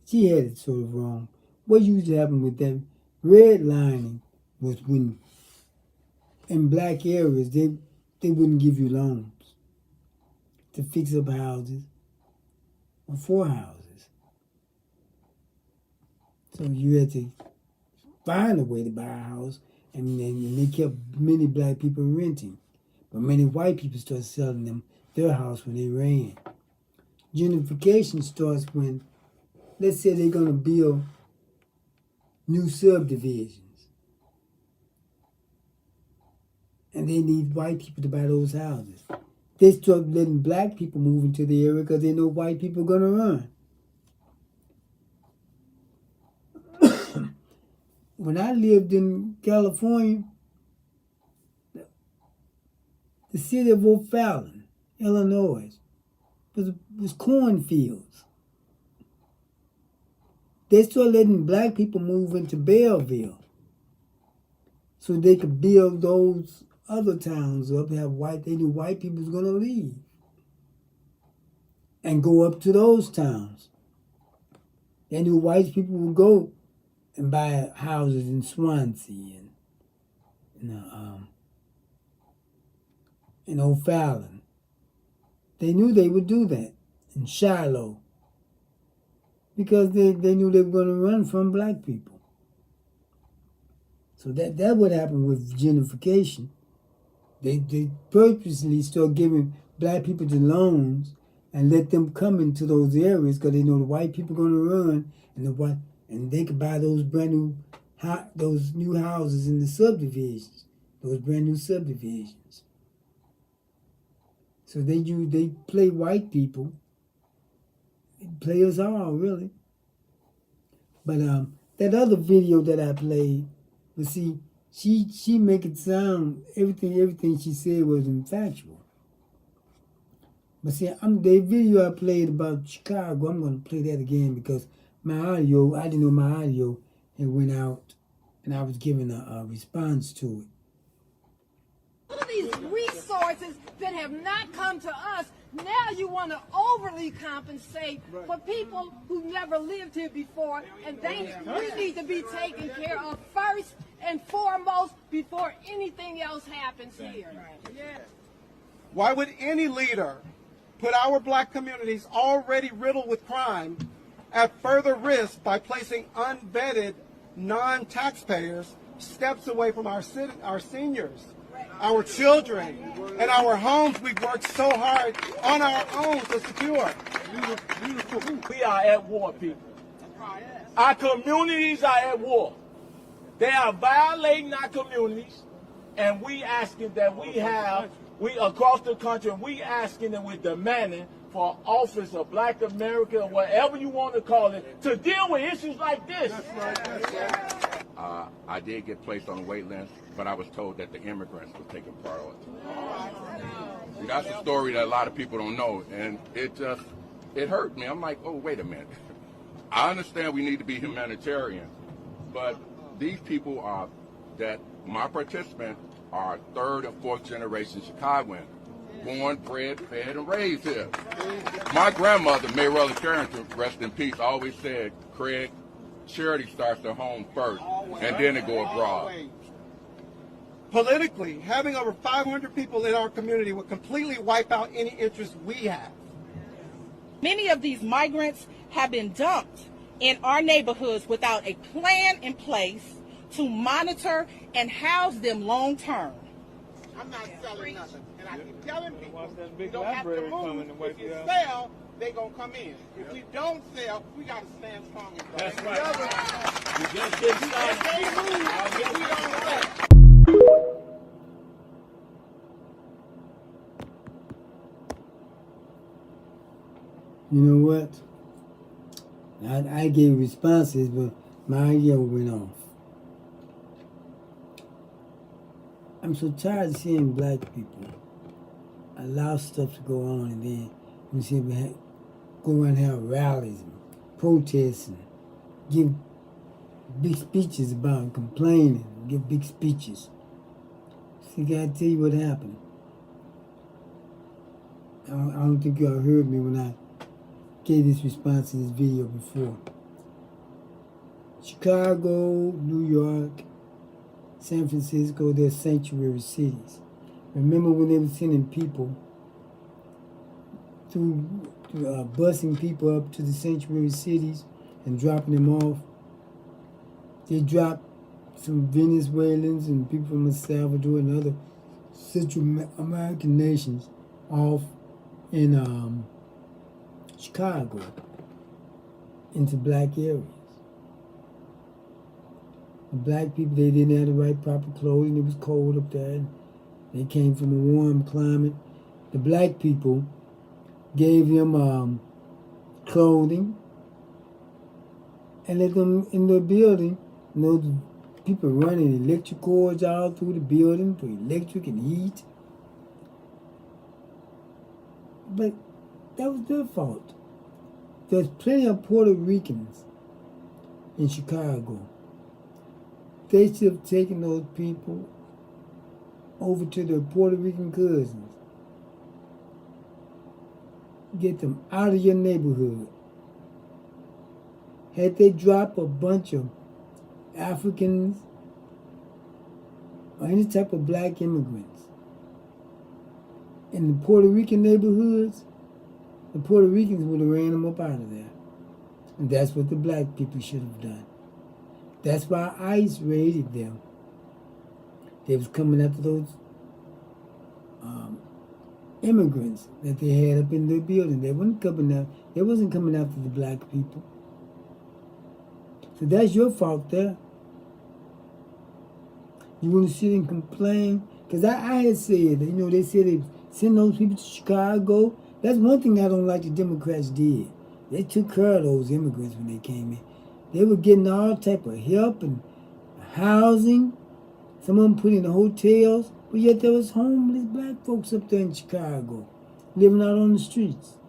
she had it sort of wrong. What usually happened with that redlining was when in Black areas they wouldn't give you loans to fix up houses or for houses. So you had to find a way to buy a house, and they kept many Black people renting. But many white people started selling them their house when they ran. Gentrification starts when, let's say they're going to build new subdivisions. And they need white people to buy those houses. They start letting Black people move into the area because they know white people are going to run. When I lived in California, the city of O'Fallon, Illinois, was cornfields. They started letting Black people move into Belleville so they could build those other towns up. They knew white people was going to leave and go up to those towns. They knew white people would go and buy houses in Swansea and in O'Fallon. They knew they would do that in Shiloh because they knew they were going to run from black people. So that what happened with gentrification. They purposely start giving black people the loans and let them come into those areas because they know the white people are going to run and they could buy those those new houses in the subdivisions, those brand new subdivisions. So they play white people, play us all really. But that other video that I played, you see, she make it sound everything she said was factual. But see, the video I played about Chicago, I'm gonna play that again because I didn't know my audio had went out, and I was giving a response to it. All these resources that have not come to us, now you want to overly compensate for people who never lived here before, and we need to be taken care of first and foremost before anything else happens here. Why would any leader put our black communities already riddled with crime at further risk by placing unvetted non-taxpayers steps away from our seniors, our children, and our homes we've worked so hard on our own to secure? We are at war, people. Our communities are at war. They are violating our communities, and we asking that we across the country, we asking and we're demanding for office of Black America, or whatever you want to call it, to deal with issues like this. I did get placed on a wait list, but I was told that the immigrants were taking priority. See, that's a story that a lot of people don't know, and it hurt me. I'm like, oh, wait a minute. I understand we need to be humanitarian, but these people my participants are third or fourth generation Chicagoans, born, bred, fed, and raised here. My grandmother, Mayrella Carrington, rest in peace, always said, Craig, charity starts at home first, and then it go abroad. Politically, having over 500 people in our community would completely wipe out any interest we have. Many of these migrants have been dumped in our neighborhoods without a plan in place to monitor and house them long term. I'm not selling nothing. And I keep telling people, you don't have to move. If you sell, they're going to come in. If we don't sell, we got to stand strong and That's right. You just get started. If they move, we don't sell. You know what? I gave responses, but my idea went off. I'm so tired of seeing black people allow stuff to go on, and then you see them go around and have rallies and protests and give big speeches about it, complaining, give big speeches. See, I gotta tell you what happened. I don't think y'all heard me when I gave this response in this video before. Chicago, New York, San Francisco, they're sanctuary cities. Remember when they were sending people busing people up to the sanctuary cities and dropping them off? They dropped some Venezuelans and people from El Salvador and other Central American nations off in Chicago into black areas. The black people, they didn't have the right proper clothing. It was cold up there. And they came from a warm climate. The black people gave them clothing and let them in the building. You know, the people running electric cords all through the building for electric and heat. But that was their fault. There's plenty of Puerto Ricans in Chicago. They should have taken those people over to their Puerto Rican cousins. Get them out of your neighborhood. Had they dropped a bunch of Africans or any type of black immigrants in the Puerto Rican neighborhoods, the Puerto Ricans would have ran them up out of there. And that's what the black people should have done. That's why ICE raided them. They was coming after those immigrants that they had up in their building. They wasn't coming after the black people. So that's your fault there. You want to sit and complain? Because I had said, they said they send those people to Chicago. That's one thing I don't like the Democrats did. They took care of those immigrants when they came in. They were getting all type of help and housing. Some of them put in the hotels. But yet there was homeless black folks up there in Chicago, living out on the streets.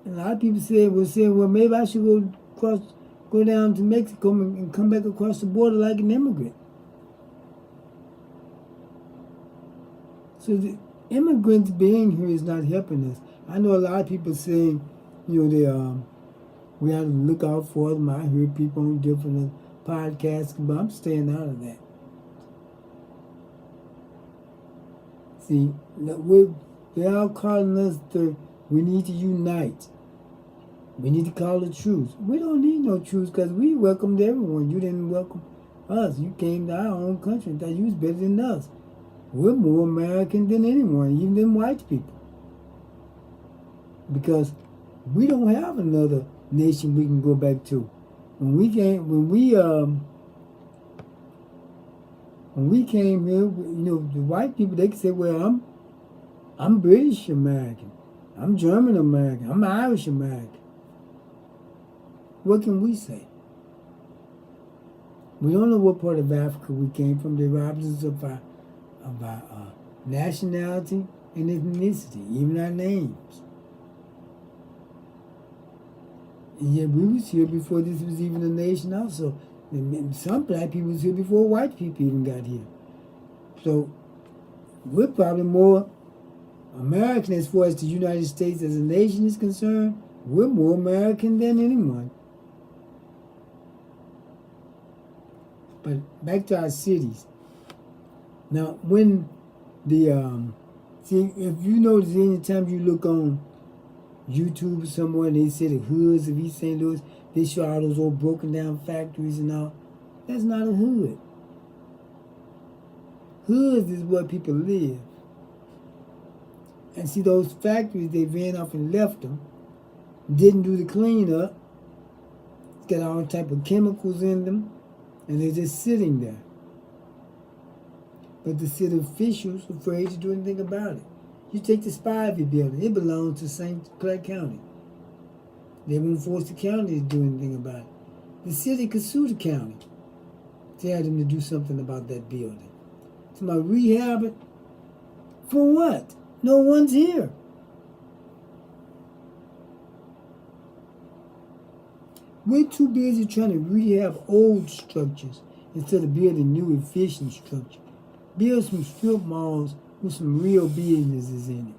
And a lot of people saying, well, maybe I should go down to Mexico and come back across the border like an immigrant. So the immigrants being here is not helping us. I know a lot of people saying, we have to look out for them. I hear people on different podcasts, but I'm staying out of that. See, they're all calling us we need to unite. We need to call the truce. We don't need no truce because we welcomed everyone. You didn't welcome us. You came to our own country and thought you was better than us. We're more American than anyone, even than white people. Because we don't have another nation we can go back to. When we came here, the white people, they could say, well, I'm British American, I'm German American, I'm Irish American. What can we say? We don't know what part of Africa we came from. They robbed us of our nationality and ethnicity, even our names. And yet we was here before this was even a nation also. And some black people was here before white people even got here. So we're probably more American as far as the United States as a nation is concerned. We're more American than anyone. But back to our cities. Now, when see, if you notice anytime you look on YouTube or somewhere and they say the hoods of East St. Louis, they show all those old broken down factories and all. That's not a hood. Hoods is where people live. And see, those factories, they ran off and left them, didn't do the cleanup, got all type of chemicals in them, and they're just sitting there. But the city officials are afraid to do anything about it. You take the Spivey building, it belongs to St. Clair County. They won't force the county to do anything about it. The city could sue the county, tell them to do something about that building. Somebody rehab it? For what? No one's here. We're too busy trying to rehab old structures instead of building new efficient structures. Build some strip malls with some real businesses in it.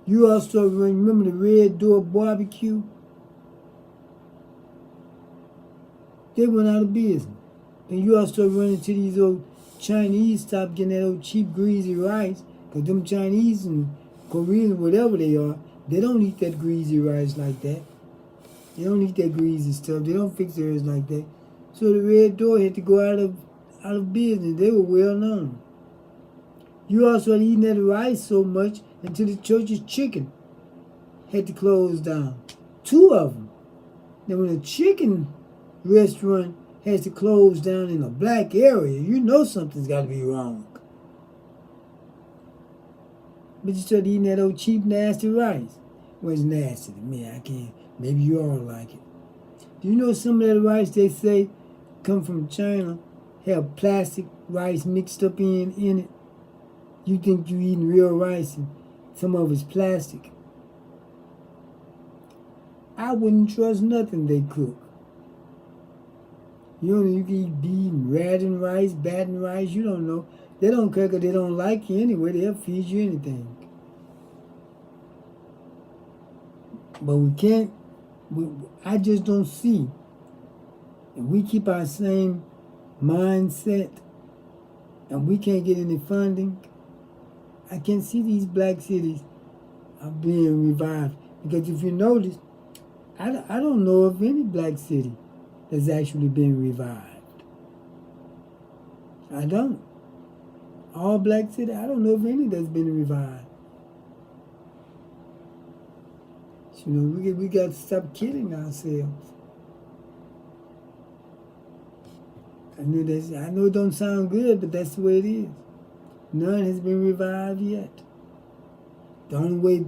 You also remember the Red Door Barbecue? They went out of business. And you also run into these old Chinese stop getting that old cheap greasy rice, because them Chinese and Koreans, whatever they are, they don't eat that greasy rice like that. They don't eat that greasy stuff. They don't fix theirs like that. So the Red Door had to go out of business. They were well known. You also had eaten that rice so much until the church's chicken had to close down. 2 of them. Now when a chicken restaurant has to close down in a black area, you know something's got to be wrong. But you start eating that old cheap, nasty rice. Well, it's nasty to me. I can't. Maybe you all like it. Do you know some of that rice they say come from China have plastic rice mixed up in it? You think you eating real rice and some of it's plastic. I wouldn't trust nothing they cook. You can eat bean, ratting rice, batting rice, you don't know. They don't care because they don't like you anyway. They'll feed you anything. But we can't, I just don't see. If we keep our same mindset and we can't get any funding, I can see these black cities are being revived. Because if you notice, I don't know of any black city that's actually been revived. I don't. All black city, I don't know of any that's been revived. You know, we got to stop kidding ourselves. I know it don't sound good, but that's the way it is. None has been revived yet. The only way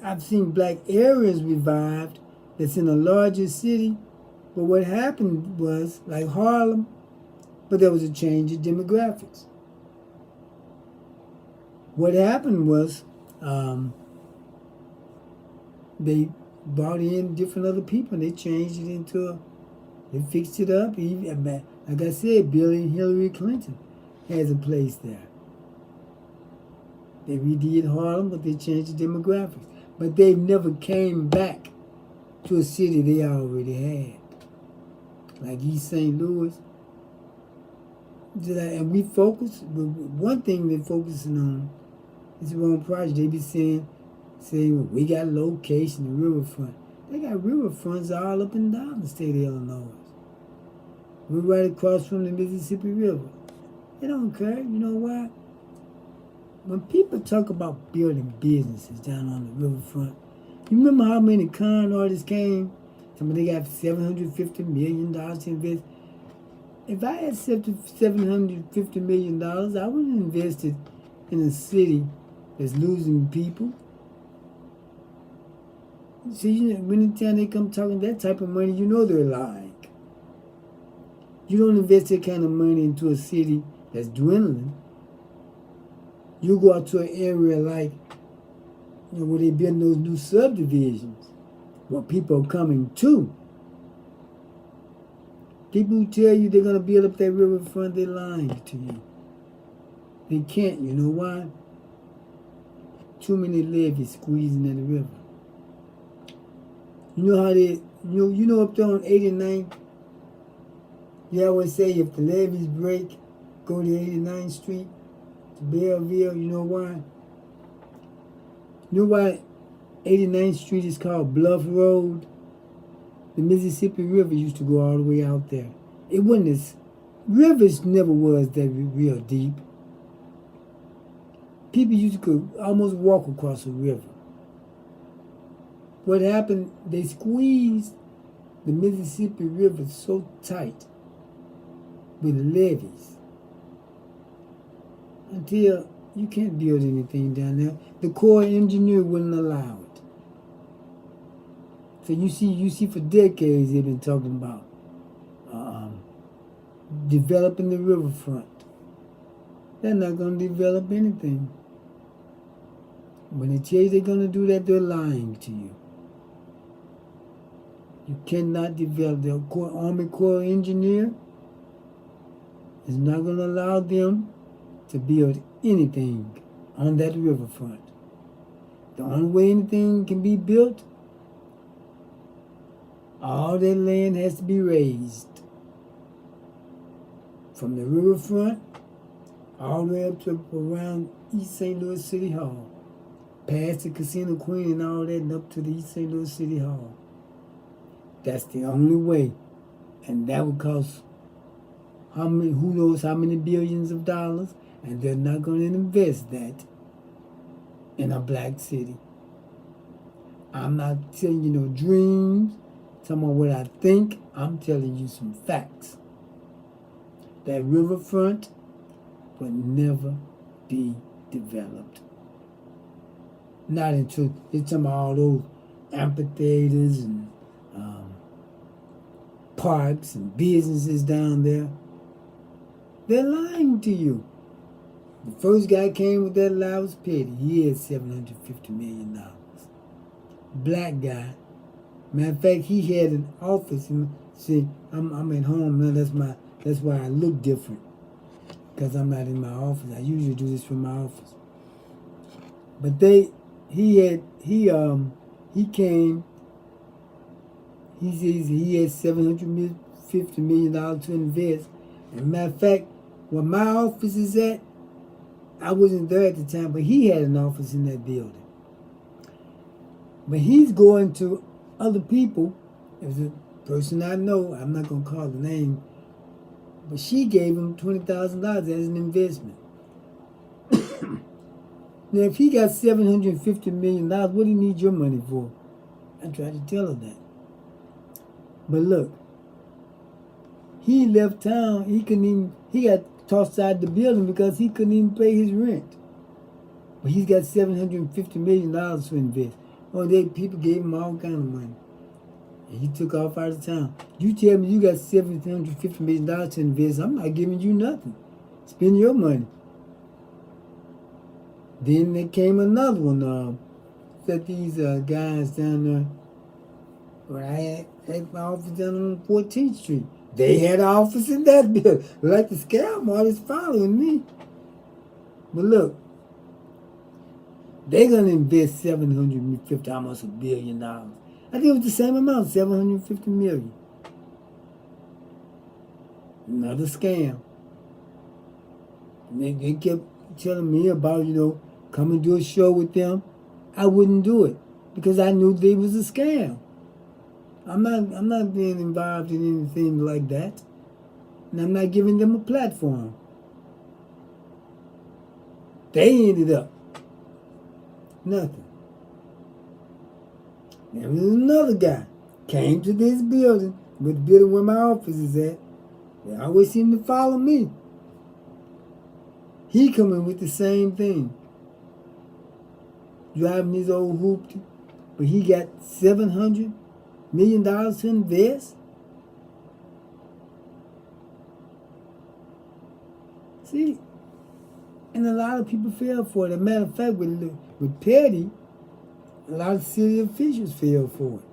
I've seen black areas revived that's in a larger city, but what happened was, like Harlem, but there was a change in demographics. What happened was they brought in different other people and they changed it into they fixed it up. Like I said, Bill and Hillary Clinton has a place there. They redid Harlem, but they changed the demographics. But they never came back to a city they already had. Like East St. Louis. And we focus, one thing they're focusing on is the wrong project. They be saying well, we got location, the riverfront. They got riverfronts all up and down the state of Illinois. We're right across from the Mississippi River. They don't care. You know why? When people talk about building businesses down on the riverfront, you remember how many con artists came? Somebody got $750 million to invest. If I had $750 million, I would have invested in a city that's losing people. See, you know, anytime they come talking that type of money, you know they're lying. You don't invest that kind of money into a city that's dwindling. You go out to an area like, you know, where they build those new subdivisions, where people are coming to. People who tell you they're going to build up that riverfront, they're lying to you. They can't. You know why? Too many levees squeezing at the river. You know how they, you know up there on 89th, you always say if the levees break, go to 89th Street, to Belleville. You know why? You know why 89th Street is called Bluff Road? The Mississippi River used to go all the way out there. It wasn't as, rivers never was that real deep. People used to almost walk across a river. What happened, they squeezed the Mississippi River so tight with levees until you can't build anything down there. The Corps engineer wouldn't allow it. So you see for decades they've been talking about developing the riverfront. They're not going to develop anything. When they tell you they're going to do that, they're lying to you. You cannot develop. The Army Corps engineer is not going to allow them to build anything on that riverfront. The only way anything can be built, all that land has to be raised. From the riverfront all the way up to around East St. Louis City Hall. Past the Casino Queen and all that and up to the East St. Louis City Hall. That's the only way. And that would cost who knows how many billions of dollars, and they're not going to invest that in a black city. I'm not telling you no dreams, talking about what I think. I'm telling you some facts. That riverfront will never be developed. Not until they're talking about all those amphitheaters and parks and businesses down there. They're lying to you. The first guy came with that lie was Petty. He had $750 million. Black guy. Matter of fact, he had an office and said, I'm at home now. That's why I look different. Because I'm not in my office. I usually do this from my office. But he came. He says he had $750 million to invest. And matter of fact, where my office is at, I wasn't there at the time, but he had an office in that building. But he's going to other people. There's a person I know, I'm not going to call the name, but she gave him $20,000 as an investment. Now, if he got $750 million, what do you need your money for? I tried to tell her that. But look, he left town. He got tossed out the building because he couldn't even pay his rent. But he's got $750 million to invest. Oh, people gave him all kind of money. And he took off out of town. You tell me you got $750 million to invest, I'm not giving you nothing. Spend your money. Then there came another one. That these guys down there, where I had my office down on 14th Street. They had an office in that building. Like the scam artist following me. But look, they're going to invest $750, almost $1 billion. I think it was the same amount, $750 million. Another scam. And they kept telling me about, come and do a show with them. I wouldn't do it because I knew they was a scam. I'm not being involved in anything like that. And I'm not giving them a platform. They ended up nothing. There was another guy came to this building, with the building where my office is at. They always seem to follow me. He coming with the same thing. Driving his old hoopty, but he got $700 million to invest. See, and a lot of people fell for it. As a matter of fact, with Petty, a lot of city officials fell for it.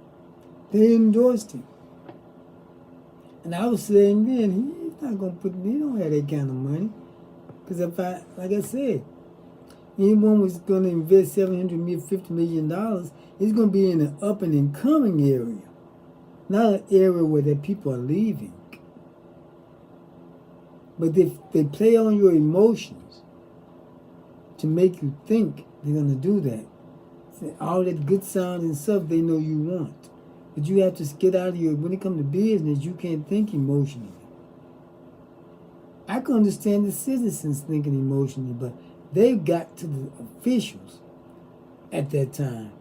They endorsed him. And I was saying then, he's not going to he don't have that kind of money. Because like I said, anyone was going to invest $750 million, it's going to be in an up and coming area, not an area where the people are leaving. But they play on your emotions to make you think they're going to do that. So all that good sounding stuff they know you want. But you have to get out of when it comes to business, you can't think emotionally. I can understand the citizens thinking emotionally, but they've got to the officials at that time.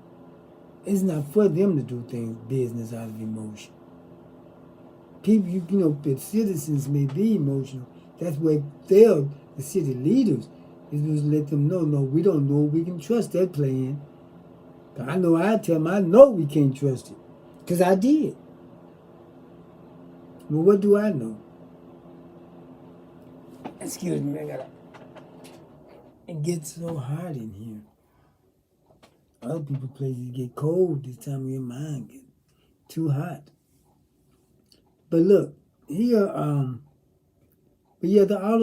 It's not for them to do business out of emotion. People, the citizens may be emotional. That's where the city leaders, is to let them know, no, we don't know we can trust that plan. I tell them, I know we can't trust it. Because I did. Well, what do I know? Excuse me, it gets so hot in here. Other people's places get cold this time of year. Mine get too hot. But look, here, all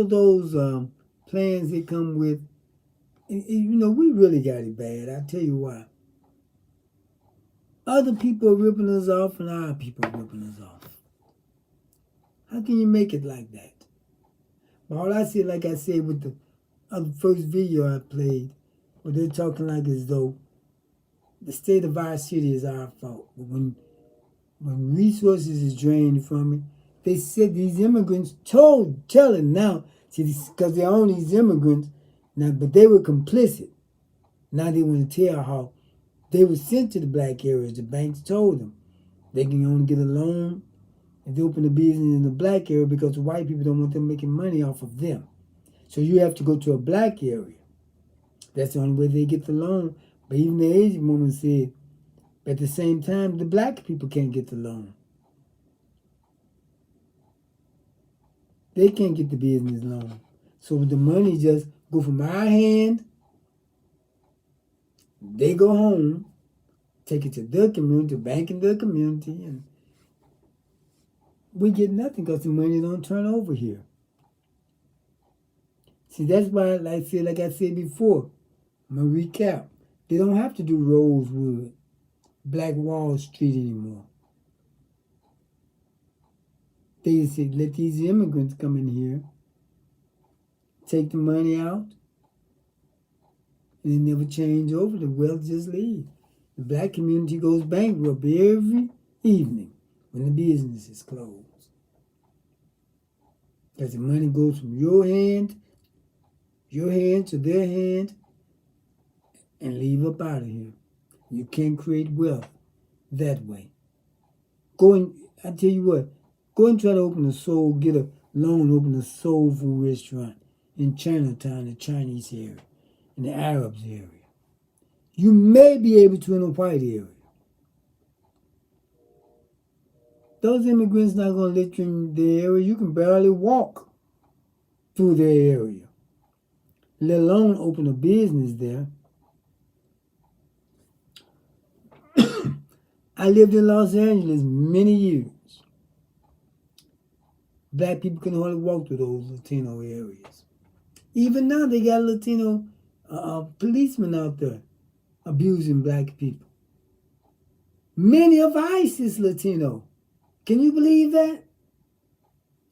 of those plans that come with, we really got it bad. I'll tell you why. Other people are ripping us off and our people are ripping us off. How can you make it like that? But all I see, like I said with the first video I played, where they're talking like as though the state of our city is our fault. But when resources is drained from it, they said these immigrants telling now, because they own these immigrants, now, but they were complicit. Now they want to tell how they were sent to the black areas. The banks told them they can only get a loan if they open a business in the black area because the white people don't want them making money off of them. So you have to go to a black area. That's the only way they get the loan. But even the Asian woman said, at the same time, the black people can't get the loan. They can't get the business loan. So the money just go from our hand, they go home, take it to their community, bank in their community, and we get nothing because the money don't turn over here. See, that's why, like I said before, I'm going to recap. They don't have to do Rosewood, Black Wall Street anymore. They said, let these immigrants come in here, take the money out, They never change over. The wealth just leaves. The black community goes bankrupt every evening when the business is closed. Because the money goes from your hand to their hand, and leave up out of here. You can't create wealth that way. I tell you what, go and try to get a loan, open a soul food restaurant in Chinatown, the Chinese area, in the Arabs area. You may be able to in a white area. Those immigrants not going to let you in the area. You can barely walk through their area, let alone open a business there. I lived in Los Angeles many years. Black people can hardly walk through those Latino areas. Even now, they got Latino policemen out there abusing black people. Many of ICE is Latino. Can you believe that?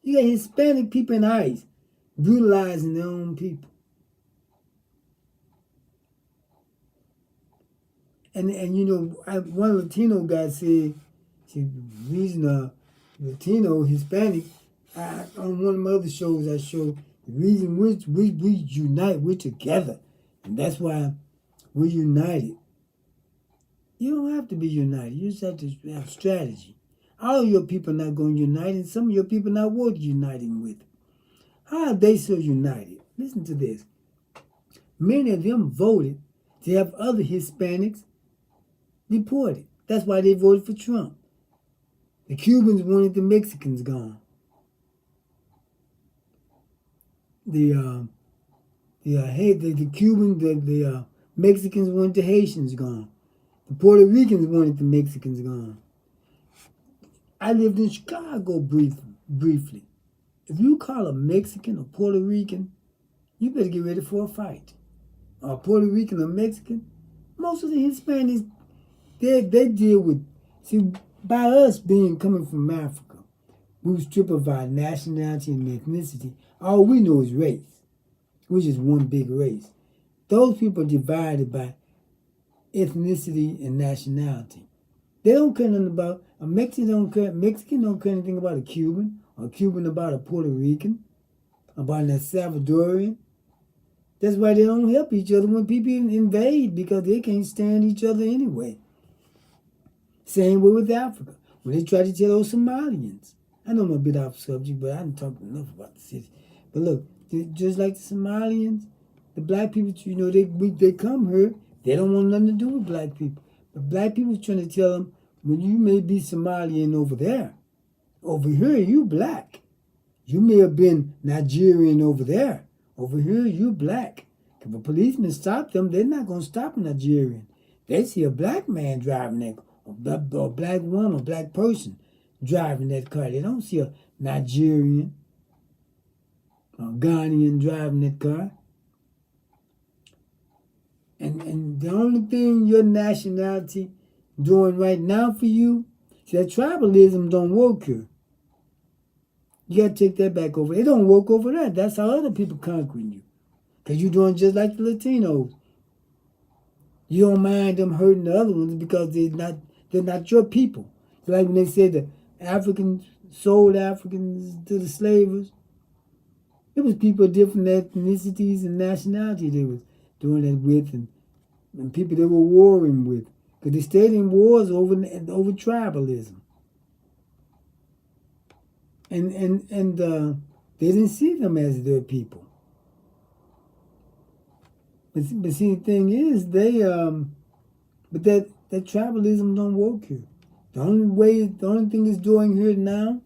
You got Hispanic people in ICE brutalizing their own people. And you know, one Latino guy said, the reason Latino, Hispanic, on one of my other shows I showed, the reason we unite, we're together. And that's why we're united. You don't have to be united. You just have to have strategy. All your people not going to unite, and some of your people not worth uniting with. How are they so united? Listen to this. Many of them voted to have other Hispanics deported. That's why they voted for Trump. The Cubans wanted the Mexicans gone. The Mexicans wanted the Haitians gone. The Puerto Ricans wanted the Mexicans gone. I lived in Chicago briefly. If you call a Mexican or Puerto Rican, you better get ready for a fight. A Puerto Rican or Mexican, most of the Hispanics, they deal with, see, by us coming from Africa, we strip of our nationality and ethnicity. All we know is race. We're just one big race. Those people are divided by ethnicity and nationality. They don't care nothing about a Mexican don't care anything about a Cuban, or a Cuban about a Puerto Rican, about an El Salvadorian. That's why they don't help each other when people invade, because they can't stand each other anyway. Same way with Africa. When they try to tell those Somalians. I know I'm a bit off subject, but I haven't talked enough about the city. But look, just like the Somalians, the black people, you know, they come here, they don't want nothing to do with black people. But black people trying to tell them, well, you may be Somalian over there. Over here, you black. You may have been Nigerian over there. Over here, you black. If a policeman stops them, they're not going to stop a Nigerian. They see a black man driving that, or a black woman, or black person driving that car. They don't see a Nigerian or Ghanaian driving that car. And the only thing your nationality doing right now for you, see, that tribalism don't work here. You got to take that back over. It don't work over there. That's how other people conquering you. Because you're doing just like the Latinos. You don't mind them hurting the other ones because they're not your people. It's like when they said the Africans sold Africans to the slavers. It was people of different ethnicities and nationality they was doing that with, and people they were warring with. Because they stayed in wars over tribalism. And they didn't see them as their people. But see, the thing is, but that tribalism don't work here. The only thing it's doing here now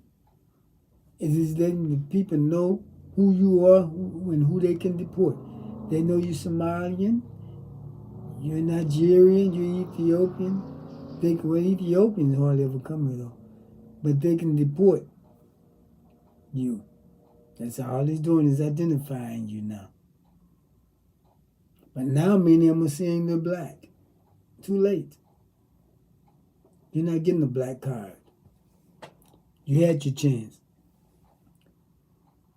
is letting the people know who you are and who they can deport. They know you're Somalian, you're Nigerian, you're Ethiopian. Ethiopians hardly ever come here though. But they can deport you. That's all it's doing is identifying you now. But now many of them are saying they're black. Too late. You're not getting a black card. You had your chance.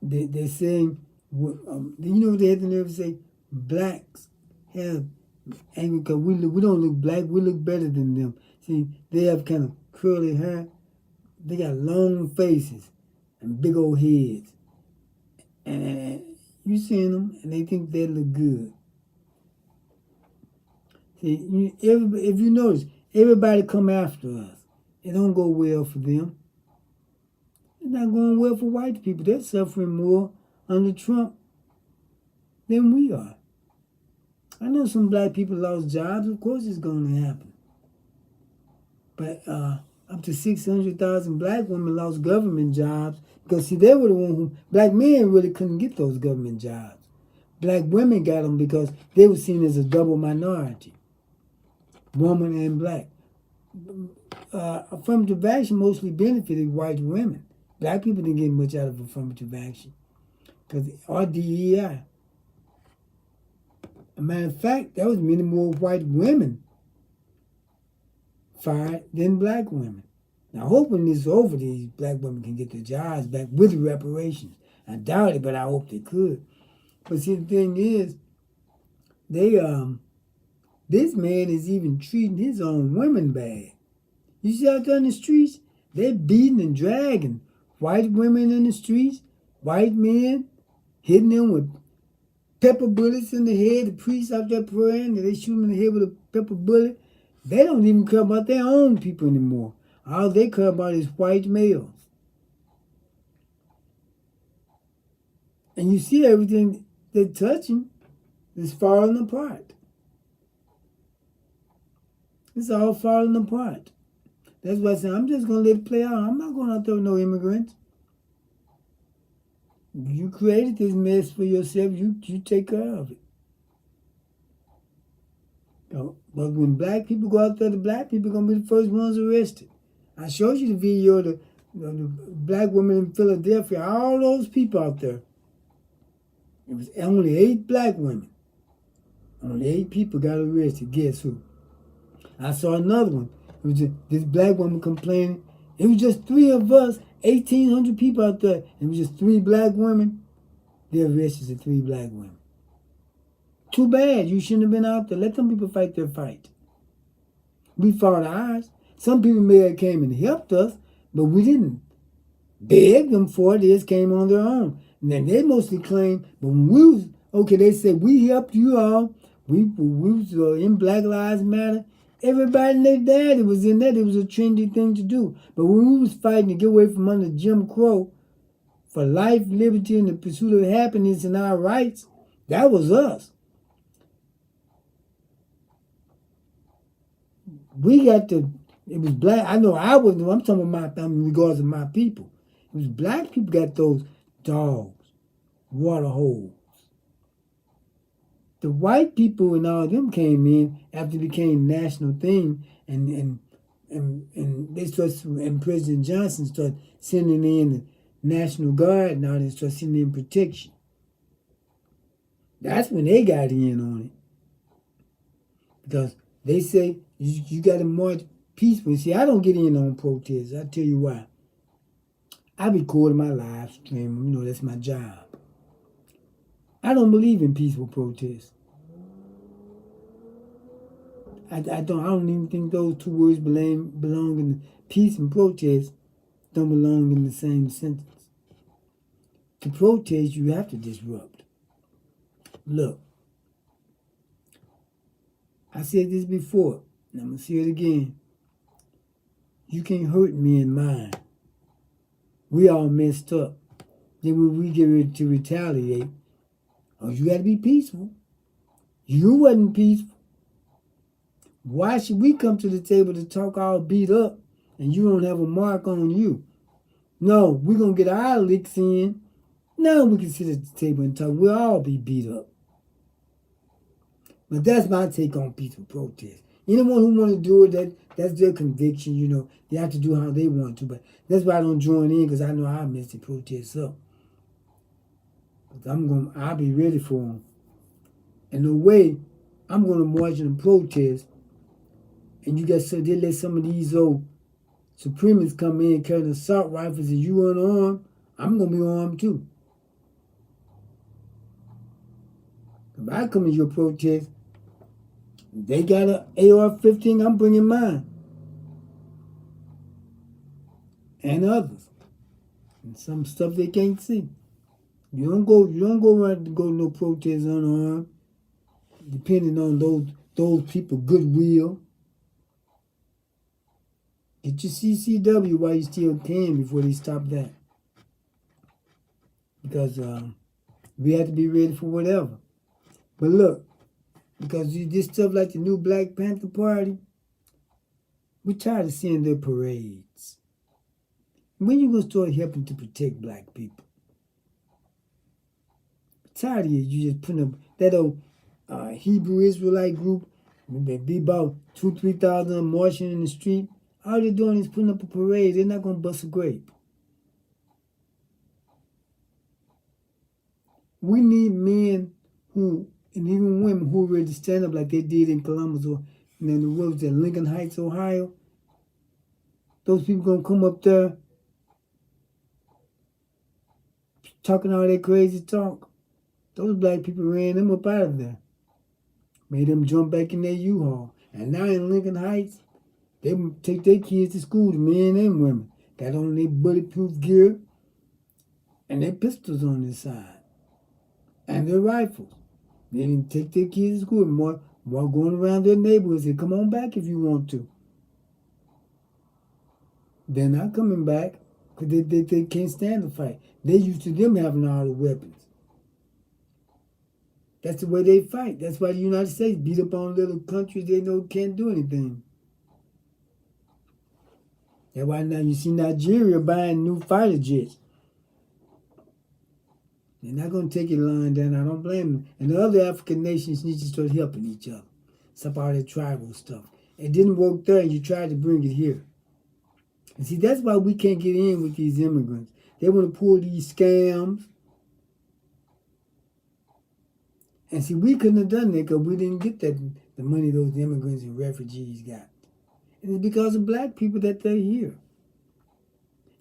They're saying, you know what they had the nerve to say? Blacks have angry because we don't look black. We look better than them. See, they have kind of curly hair. They got long faces and big old heads. And you seen them, and they think they look good. See, if you notice, everybody come after us. It don't go well for them. It's not going well for white people. They're suffering more under Trump than we are. I know some black people lost jobs. Of course it's going to happen. But up to 600,000 black women lost government jobs because, see, they were the ones who, black men really couldn't get those government jobs. Black women got them because they were seen as a double minority, woman and black. Affirmative action mostly benefited white women. Black people didn't get much out of affirmative action because our DEI. As a matter of fact, there was many more white women fired than black women. Now, hoping this is over, these black women can get their jobs back with reparations. I doubt it, but I hope they could. But see, the thing is, this man is even treating his own women bad. You see out there in the streets, they're beating and dragging white women in the streets, white men, hitting them with pepper bullets in the head. The priests out there praying, they shoot them in the head with a pepper bullet. They don't even care about their own people anymore. All they care about is white males. And you see everything they're touching is falling apart. It's all falling apart. That's why I say I'm just going to let it play out. I'm not going out there with no immigrants. You created this mess for yourself. You take care of it. But when black people go out there, the black people are going to be the first ones arrested. I showed you the video of the black woman in Philadelphia. All those people out there. It was only 8 black women. Only 8 people got arrested. Guess who? I saw another one. It was this black woman complaining. It was just 3 of us, 1,800 people out there. It was just 3 black women. They arrested the 3 black women. Too bad. You shouldn't have been out there. Let them people fight their fight. We fought ours. Some people may have came and helped us, but we didn't beg them for it. They just came on their own. And then they mostly claim, but when we was, okay, they said, we helped you all. We was in Black Lives Matter. Everybody and their daddy was in that. It was a trendy thing to do. But when we was fighting to get away from under Jim Crow for life, liberty, and the pursuit of happiness and our rights, that was us. We got it was black. I know I wasn't, I'm talking about in regards to my people. It was black people got those dogs, water holes. The white people and all of them came in after it became a national thing, and they started, and President Johnson started sending in the National Guard and all this, started sending in protection. That's when they got in on it. Because they say you got to march peacefully. See, I don't get in on protests. I'll tell you why. I record my live stream. You know, that's my job. I don't believe in peaceful protests. I don't even think those 2 words belong in peace and protest. Don't belong in the same sentence. To protest, you have to disrupt. Look, I said this before, and I'm going to say it again. You can't hurt me and mine. We all messed up. Then when we get ready to retaliate, oh, you got to be peaceful. You wasn't peaceful. Why should we come to the table to talk all beat up and you don't have a mark on you? No, we're going to get our licks in. Now we can sit at the table and talk. We'll all be beat up. But that's my take on peaceful protest. Anyone who want to do it, that's their conviction, you know. They have to do how they want to. But that's why I don't join in, because I know I'll mess the protests up. But I'll be ready for them. And the way I'm going to march in a protest, and you got they let some of these old supremacists come in carrying assault rifles and you unarmed, I'm going to be armed too. If I come to your protest, They got a AR-15, I'm bringing mine. And others. And some stuff they can't see. You don't go around to go to no protest unarmed, depending on those people goodwill. Get your CCW while you still can before they stop that. Because we have to be ready for whatever. But look, because this stuff like the new Black Panther Party, we're tired of seeing their parades. When you gonna start helping to protect black people? I'm tired of you just putting up that old Hebrew Israelite group. They be about 2,000-3,000 marching in the street. All they're doing is putting up a parade. They're not gonna bust a grape. We need men who, and even women who are ready to stand up like they did in Columbus or in the woods in Lincoln Heights, Ohio. Those people gonna come up there talking all that crazy talk. Those black people ran them up out of there. Made them jump back in their U-Haul. And now in Lincoln Heights, they take their kids to school, the men and women. Got on their bulletproof gear and their pistols on their side. And their rifles. They didn't take their kids to school. More going around their neighborhoods. Say, come on back if you want to. They're not coming back because they can't stand the fight. They're used to them having all the weapons. That's the way they fight. That's why the United States beat up on little countries they know can't do anything. That's why now you see Nigeria buying new fighter jets. They're not going to take it lying down. I don't blame them. And the other African nations need to start helping each other. Stop all that tribal stuff. It didn't work there and you tried to bring it here. And see, that's why we can't get in with these immigrants. They want to pull these scams. And see, we couldn't have done that because we didn't get the money those immigrants and refugees got. And it's because of black people that they're here.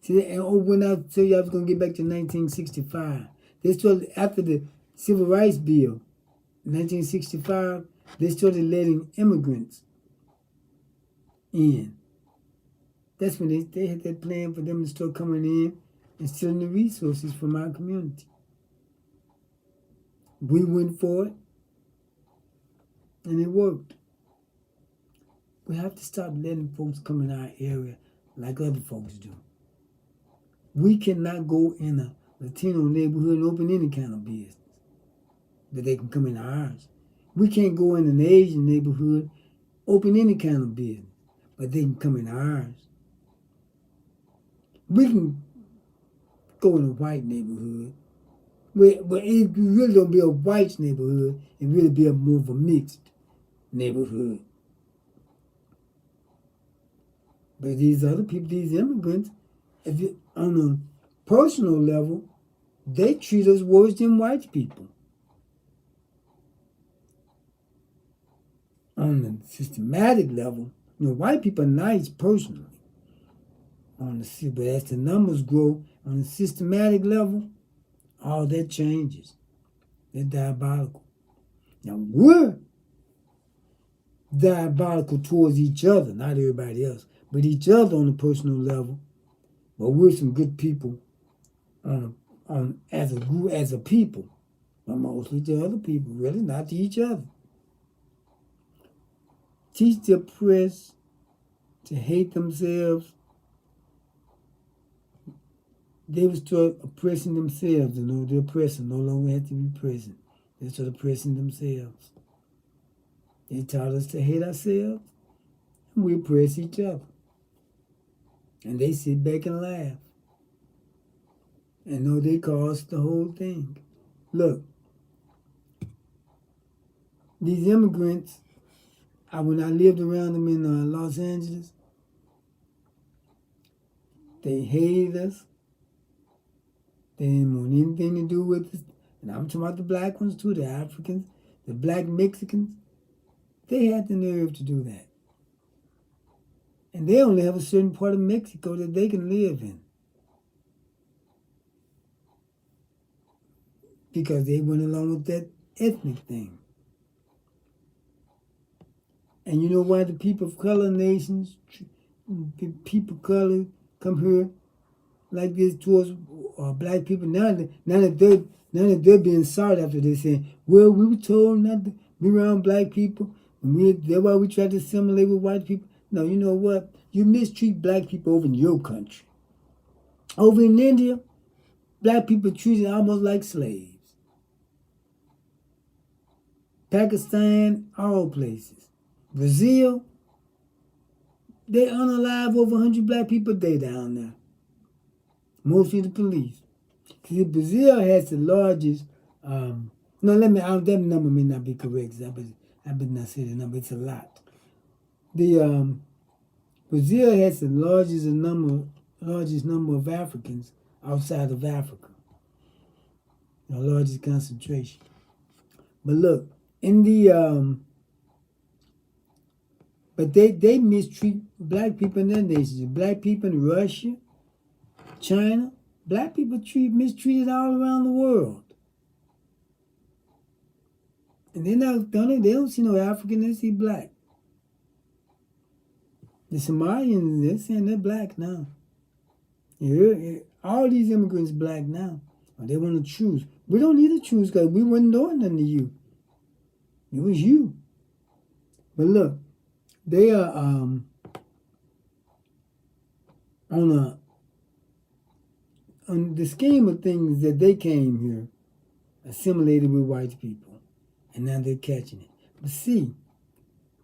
See, and when I tell you I was going to get back to 1965, they started, after the Civil Rights Bill, 1965, they started letting immigrants in. That's when they had that plan for them to start coming in and stealing the resources from our community. We went for it, and it worked. We have to stop letting folks come in our area like other folks do. We cannot go in a Latino neighborhood and open any kind of business, but they can come in ours. We can't go in an Asian neighborhood, open any kind of business, but they can come in ours. We can go in a white neighborhood, but it really don't be a white neighborhood, it really be a more of a mixed neighborhood. But these other people, these immigrants, on a personal level, they treat us worse than white people. On the systematic level, white people are nice personally. But as the numbers grow, on the systematic level, all that changes. They're diabolical. Now, we're diabolical towards each other, not everybody else, but each other on a personal level. But we're some good people as a group, as a people, but mostly to other people, really, not to each other. Teach the oppressed to hate themselves. They will start oppressing themselves, the oppressor no longer have to be present. They start oppressing themselves. They taught us to hate ourselves, and we oppress each other. And they sit back and laugh. And know they caused the whole thing. Look, these immigrants, when I lived around them in Los Angeles, they hated us. They didn't want anything to do with us. And I'm talking about the black ones too, the Africans, the black Mexicans. They had the nerve to do that. And they only have a certain part of Mexico that they can live in. Because they went along with that ethnic thing. And you know why the people of color nations, people of color come here like this towards black people? Now that they're being sought after, they're saying, well, we were told not to be around black people, and that's why we tried to assimilate with white people. No, you know what? You mistreat black people over in your country. Over in India, black people treated almost like slaves. Pakistan, all places. Brazil, they unalive over 100 black people a day down there. Mostly the police. See, Brazil has the largest, that number may not be correct. I better not say the number, it's a lot. Brazil has the largest number of Africans outside of Africa. The largest concentration. But look, but they mistreat black people in their nations. Black people in Russia, China, black people mistreated all around the world. And they don't see no African, they see black. The Somalians, they're saying they're black now. All these immigrants black now. Or they want to choose. We don't need to choose because we wasn't doing nothing to you. It was you. But look, they are on the scheme of things that they came here, assimilated with white people, and now they're catching it. But see,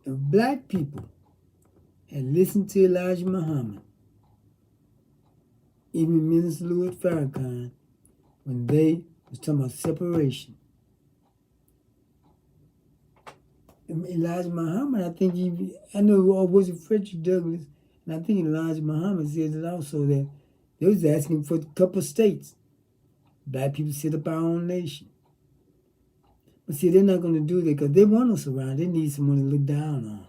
if black people had listened to Elijah Muhammad, even Minister Louis Farrakhan, when they was talking about separation, Elijah Muhammad, was it Frederick Douglass, and I think Elijah Muhammad said it also that they was asking for a couple of states. Black people set up our own nation. But see, they're not going to do that because they want us around. They need someone to look down on,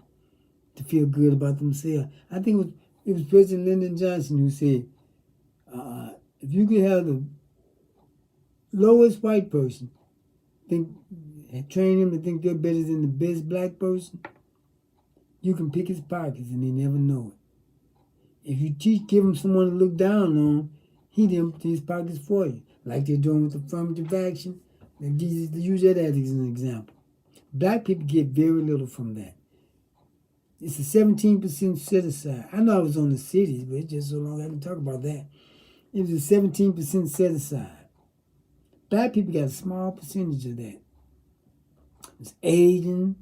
to feel good about themselves. I think it was President Lyndon Johnson who said, if you could have the lowest white person and train him to think they're better than the best black person, you can pick his pockets and they never know it. If you give him someone to look down on, he'd empty his pockets for you, like they're doing with affirmative action. They use that as an example. Black people get very little from that. It's a 17% set aside. I know I was on the cities, but it's just so long I can talk about that. It was a 17% set aside. Black people got a small percentage of that. It's Asians,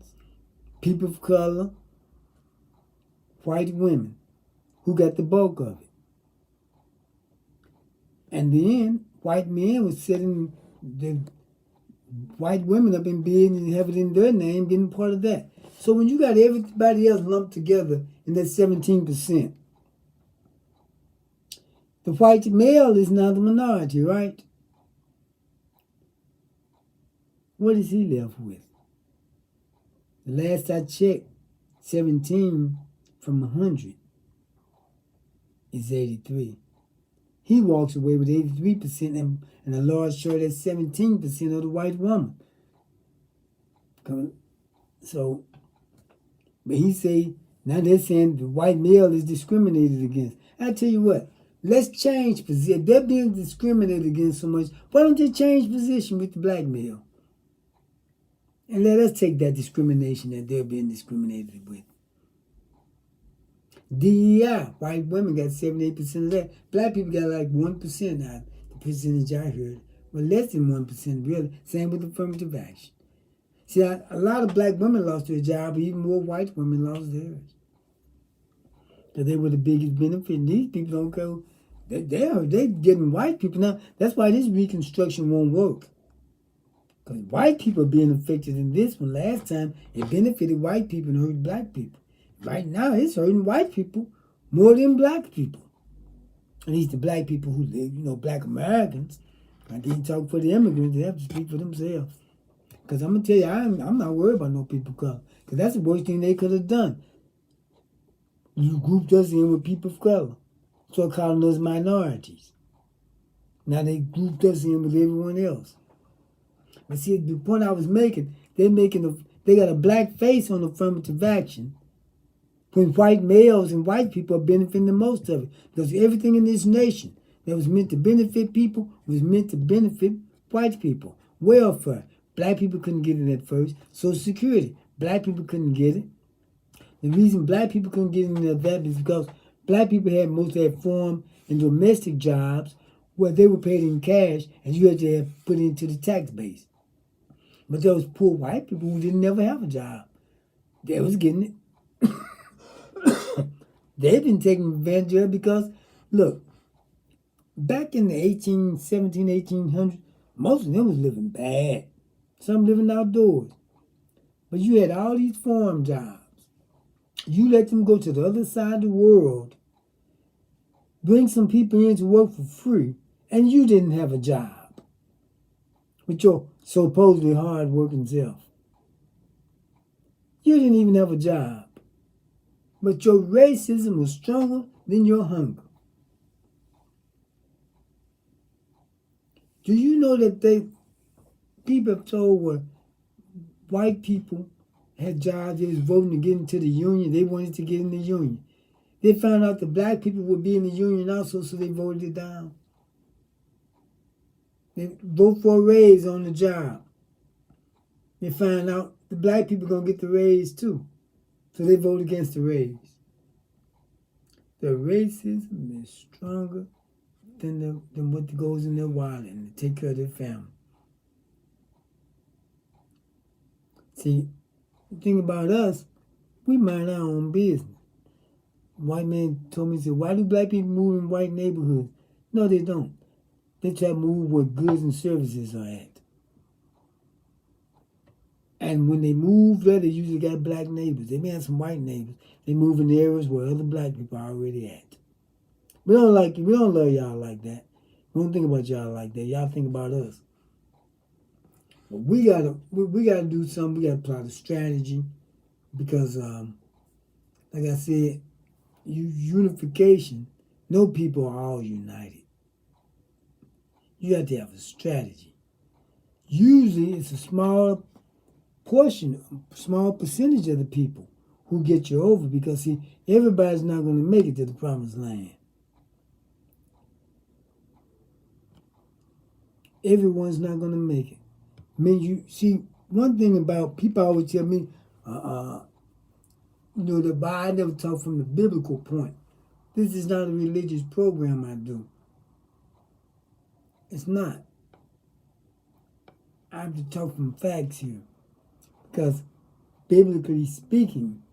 people of color, white women who got the bulk of it. And then white men was setting the white women up in bed and have it in their name, getting part of that. So when you got everybody else lumped together in that 17%, the white male is now the minority, right? What is he left with? The last I checked, 17 from 100 is 83. He walks away with 83% and a large share of that 17% of the white woman. So, but he say, now they're saying the white male is discriminated against. I tell you what, let's change position. If they're being discriminated against so much, why don't they change position with the black male? And let us take that discrimination that they're being discriminated with. DEI, white women got 78% of that. Black people got like 1% now, the percentage I heard. Well, less than 1% really. Same with affirmative action. See, a lot of black women lost their job, but even more white women lost theirs. Because they were the biggest benefit. And these people don't go, they're getting white people. Now, that's why this Reconstruction won't work. Because white people are being affected in this one. Last time, it benefited white people and hurt black people. Right now, it's hurting white people more than black people. At least the black people who live, black Americans. I can't talk for the immigrants. They have to speak for themselves. Because I'm going to tell you, I'm not worried about no people of color. Because that's the worst thing they could have done. You grouped us in with people of color. So calling us minorities. Now they grouped us in with everyone else. But see, the point I was making, they got a black face on affirmative action, when white males and white people are benefiting the most of it. Because everything in this nation that was meant to benefit people was meant to benefit white people. Welfare. Black people couldn't get it at first. Social Security. Black people couldn't get it. The reason black people couldn't get into that is because black people had most of their farm and domestic jobs where they were paid in cash and you had to have put it into the tax base. But those poor white people who didn't never have a job, they was getting it. They've been taken advantage of because, look, back in the 1800s, most of them was living bad. Some living outdoors. But you had all these farm jobs. You let them go to the other side of the world, bring some people in to work for free, and you didn't have a job with your supposedly hard-working self. You didn't even have a job. But your racism was stronger than your hunger. Do you know that people have told where white people had jobs, they was voting to get into the union, they wanted to get in the union. They found out the black people would be in the union also, so they voted it down. They vote for a raise on the job. They found out the black people going to get the raise too. So they vote against the raise. The racism is stronger than what goes in their wallet and to take care of their family. See, the thing about us, we mind our own business. White man told me, he said, why do black people move in white neighborhoods? No, they don't. They try to move where goods and services are at. And when they move there, they usually got black neighbors. They may have some white neighbors. They move in areas where other black people are already at. We don't love y'all like that. We don't think about y'all like that. Y'all think about us. But we gotta do something. We gotta plot a strategy because, like I said, unification. No people are all united. You have to have a strategy. Usually, it's a small percentage of the people who get you over because, see, everybody's not going to make it to the promised land. Everyone's not going to make it. I mean, you see, one thing about people always tell me, I never talk from the biblical point. This is not a religious program I do. It's not. I have to talk from facts here. Because, biblically speaking,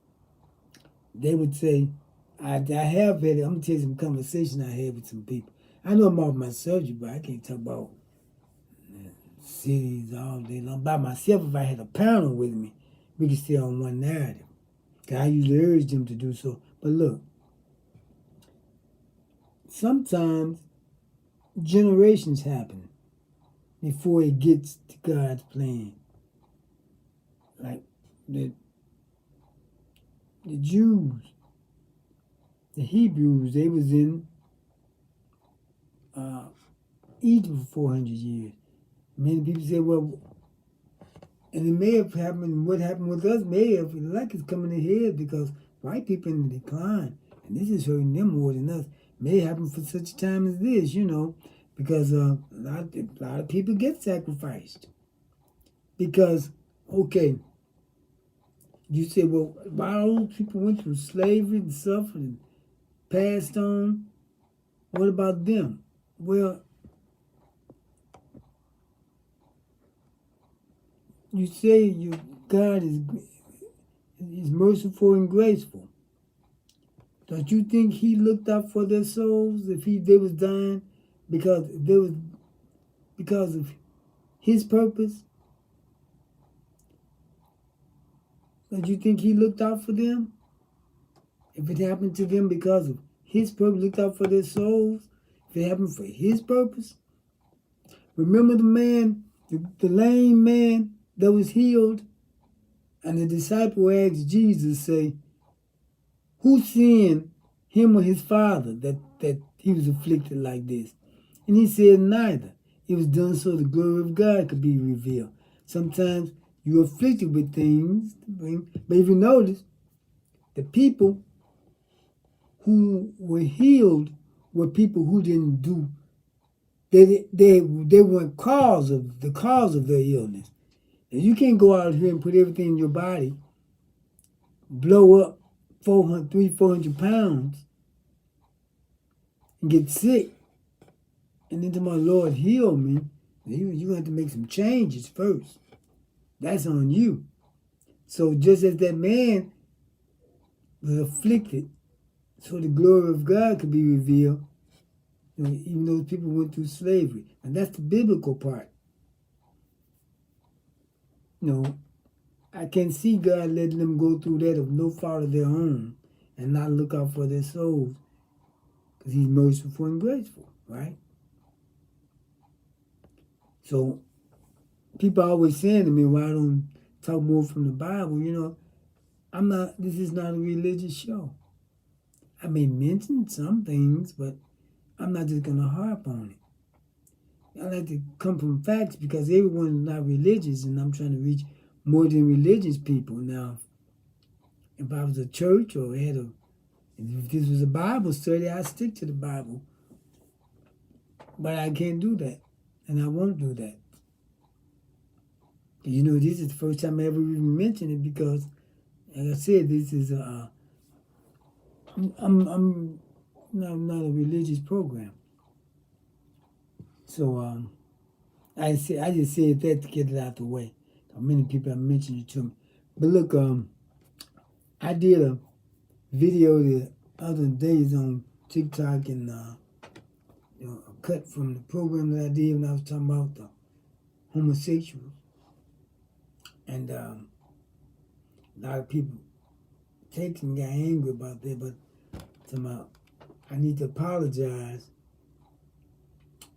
they would say, I have had it. I'm going to tell you some conversation I had with some people. I know I'm off my subject, but I can't talk about cities all day long. By myself, if I had a panel with me, we could stay on one narrative. Because I usually urge them to do so. But look, sometimes generations happen before it gets to God's plan. Like the Jews, the Hebrews, they was in Egypt for 400 years. Many people say, well, and it may have happened, what happened with us may have, like it's coming ahead because white people in decline, and this is hurting them more than us, may happen for such a time as this, because a lot of people get sacrificed. Because, okay, you say, well, why all people went through slavery and suffered and passed on? What about them? Well, you say God is merciful and graceful. Don't you think He looked out for their souls if they was dying because of His purpose? Don't you think He looked out for them? If it happened to them because of His purpose, looked out for their souls, if it happened for His purpose? Remember the man, the lame man that was healed? And the disciple asked Jesus, say, who sinned, him or his father, that he was afflicted like this? And he said, neither. It was done so the glory of God could be revealed. Sometimes you're afflicted with things, but if you notice, The people who were healed were people who didn't do. They weren't the cause of their illness. And you can't go out here and put everything in your body, blow up 400 pounds, and get sick, and then to my Lord heal me. You have to make some changes first. That's on you. So just as that man was afflicted, so the glory of God could be revealed, even those people went through slavery. And that's the biblical part. I can see God letting them go through that of no fault of their own and not look out for their souls, because he's merciful and graceful, right? So people are always saying to me, why I don't talk more from the Bible, this is not a religious show. I may mention some things, but I'm not just going to harp on it. I like to come from facts because everyone's not religious, and I'm trying to reach more than religious people. Now, if I was a church or if this was a Bible study, I'd stick to the Bible. But I can't do that, and I won't do that. This is the first time I ever even mentioned it because, like I said, this is I'm not a religious program. So I just said that to get it out the way. Many people have mentioned it to me. But look, I did a video the other days on TikTok and a cut from the program that I did when I was talking about the homosexuals. And a lot of people got angry about that, but I need to apologize.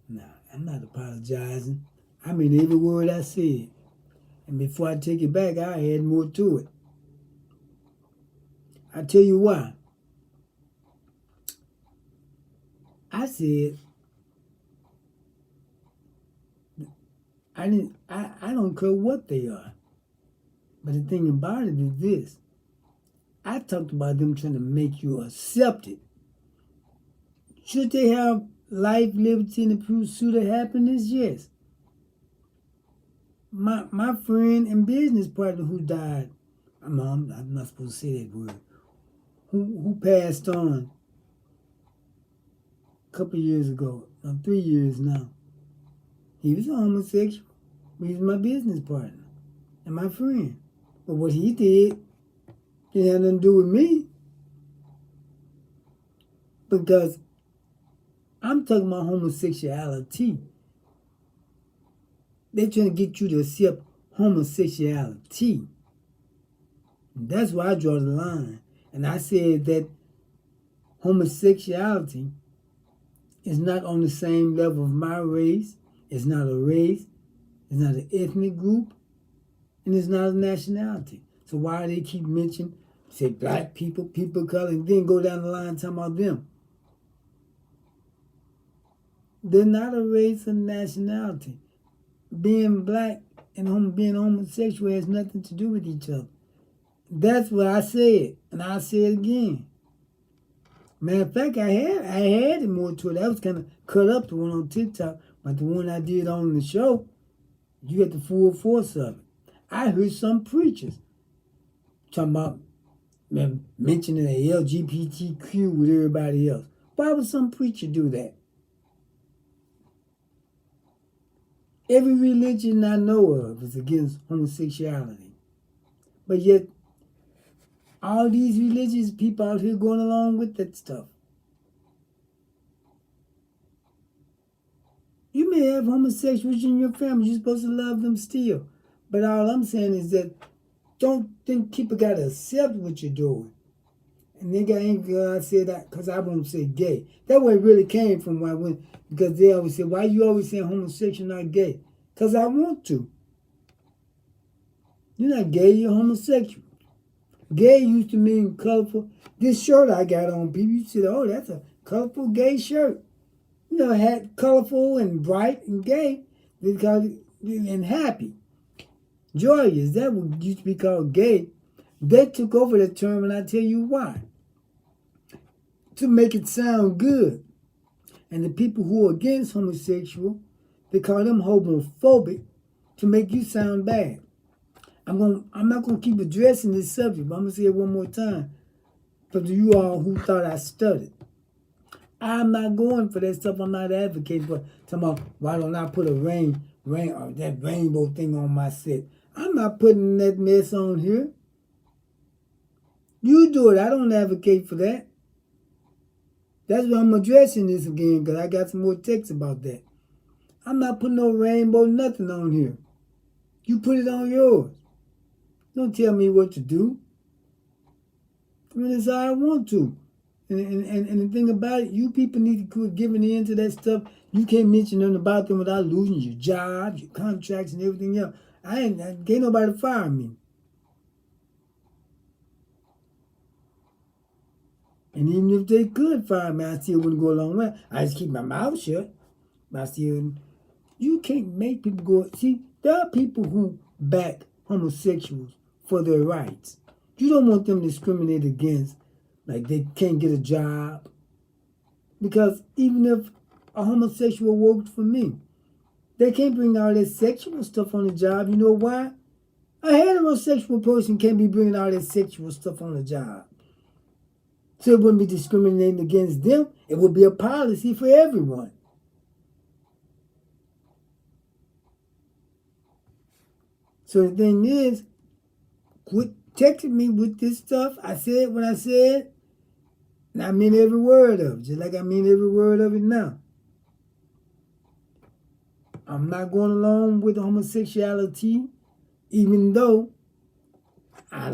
Nah, I'm not apologizing. I mean every word I said. And before I take it back, I add more to it. I tell you why. I said I don't care what they are. But the thing about it is this. I talked about them trying to make you accept it. Should they have life, liberty, and the pursuit of happiness? Yes. My friend and business partner who died, I'm not supposed to say that word, who passed on a couple years ago, 3 years now. He was a homosexual. He was my business partner and my friend. But what he did didn't have nothing to do with me. Because I'm talking about homosexuality. They're trying to get you to accept homosexuality. And that's why I draw the line. And I said that homosexuality is not on the same level of my race. It's not a race. It's not an ethnic group. And it's not a nationality. So why do they keep mentioning, say black people, people of color, and then go down the line talking about them? They're not a race or nationality. Being black and being homosexual has nothing to do with each other. That's what I said, and I'll say it again. Matter of fact, I had it more to it. That was kind of cut up, the one on TikTok, but the one I did on the show, you get the full force of it. I heard some preachers talking about mentioning the LGBTQ with everybody else. Why would some preacher do that? Every religion I know of is against homosexuality. But yet, all these religious people out here going along with that stuff. You may have homosexuals in your family. You're supposed to love them still. But all I'm saying is that don't think people got to accept what you're doing. And they got angry when I said that because I won't say gay. That way it really came from when I went, because they always say, why you always saying homosexual, not gay? Because I want to. You're not gay, you're homosexual. Gay used to mean colorful. This shirt I got on, people used to say, oh, that's a colorful gay shirt. Had colorful and bright and gay because and happy. Joyous, that would used to be called gay. They took over that term, and I tell you why. To make it sound good. And the people who are against homosexual, they call them homophobic to make you sound bad. I'm not gonna keep addressing this subject, but I'm gonna say it one more time for you all who thought I stuttered. I'm not going for that stuff. I'm not advocating for. Talking about why don't I put a rain or that rainbow thing on my set? I'm not putting that mess on here. You do it. I don't advocate for that. That's why I'm addressing this again, because I got some more text about that. I'm not putting no rainbow nothing on here. You put it on yours. Don't tell me what to do. I mean, it's how I want to. And the thing about it, you people need to quit giving in to that stuff. You can't mention nothing about them without losing your jobs, your contracts, and everything else. Can't nobody fire me. And even if they could fire me, I still wouldn't go along with it. I just keep my mouth shut. You can't make people go. See, there are people who back homosexuals for their rights. You don't want them discriminated against, like they can't get a job. Because even if a homosexual worked for me, they can't bring all that sexual stuff on the job. You know why? A heterosexual person can't be bringing all that sexual stuff on the job. So it wouldn't be discriminating against them. It would be a policy for everyone. So the thing is, quit texting me with this stuff. I said what I said, and I mean every word of it, just like I mean every word of it now. I'm not going along with homosexuality, even though I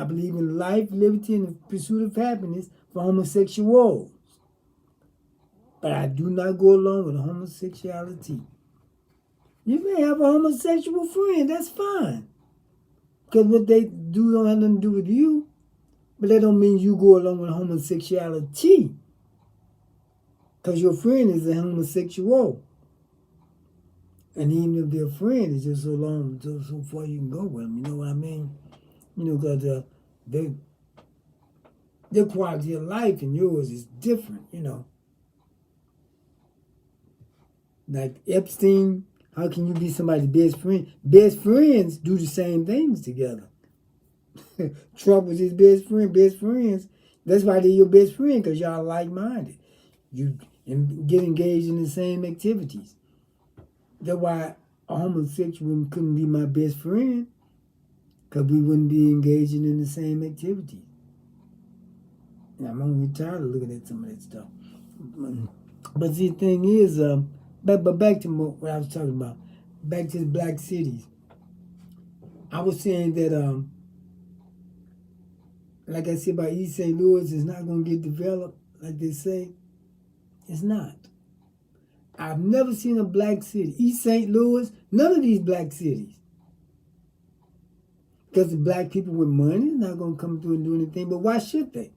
believe in life, liberty, and the pursuit of happiness for homosexuals. But I do not go along with homosexuality. You may have a homosexual friend, that's fine. Because what they do don't have nothing to do with you. But that don't mean you go along with homosexuality. Because your friend is a homosexual. And even if their friend is just so far you can go with them, you know what I mean? You know, because their quality of life and yours is different, you know. Like Epstein, how can you be somebody's best friend? Best friends do the same things together. Trump was his best friends. That's why they're your best friend, because y'all like-minded. You get engaged in the same activities. That's why a homosexual couldn't be my best friend, because we wouldn't be engaging in the same activities. And I'm only tired of looking at some of that stuff. But see, the thing is, but back to what I was talking about. Back to the black cities. I was saying that, like I said about East St. Louis, is not going to get developed, like they say. It's not. I've never seen a black city. East St. Louis, none of these black cities. Because the black people with money are not going to come through and do anything. But why should they?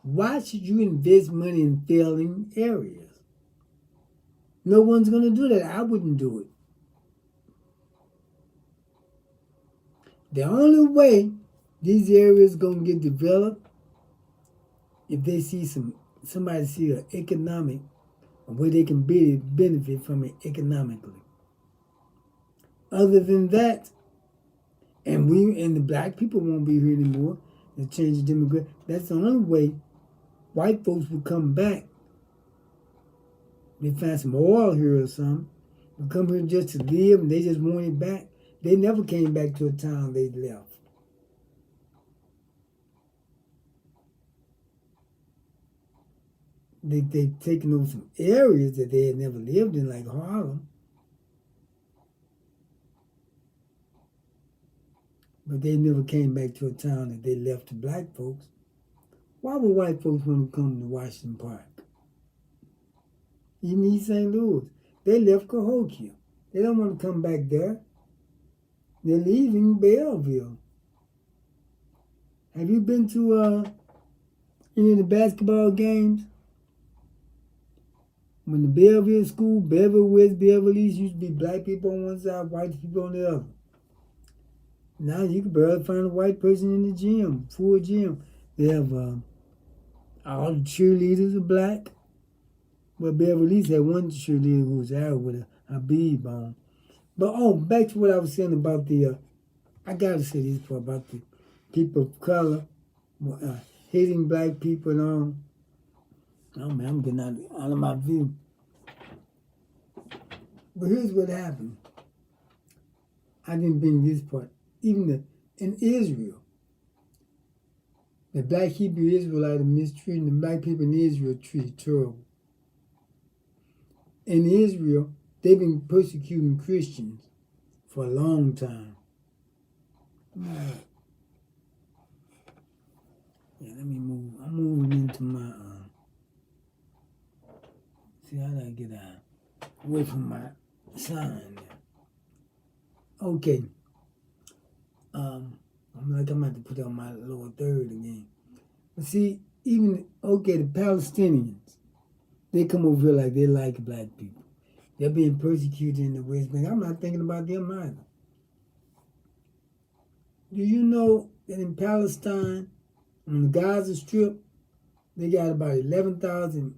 Why should you invest money in failing areas? No one's going to do that. I wouldn't do it. The only way these areas going to get developed if they see somebody see an economic, a way they can benefit from it economically. Other than that, and the black people won't be here anymore, the change of demographics. That's the only way white folks will come back. They find some oil here or something. They come here just to live and they just want it back. They never came back to a town they left. They've taken over some areas that they had never lived in, like Harlem. But they never came back to a town that they left to black folks. Why would white folks want to come to Washington Park? Even East St. Louis. They left Cahokia. They don't want to come back there. They're leaving Belleville. Have you been to any of the basketball games? When the Belleville school, Belleville West, Belleville East, used to be black people on one side, white people on the other. Now you can barely find a white person in the gym, full gym. They have all the cheerleaders are black. Well, Beverly Hills had one cheerleader who was Arab with a bead on. But back to what I was saying about the, I gotta say this part about the people of color, hating black people and all. Oh man, I'm getting out of my view. But here's what happened. I didn't bring this part. Even in Israel, the black Hebrew Israelites are mistreated, the black people in Israel are treated terrible. In Israel, they've been persecuting Christians for a long time. Yeah, let me move. I'm moving into my, see how do I get out? Away from my sign there. Okay. I'm about to put on my lower third again. But see, even, the Palestinians, they come over here like they like black people. They're being persecuted in the West Bank. I'm not thinking about them either. Do you know that in Palestine, on the Gaza Strip, they got about 11,000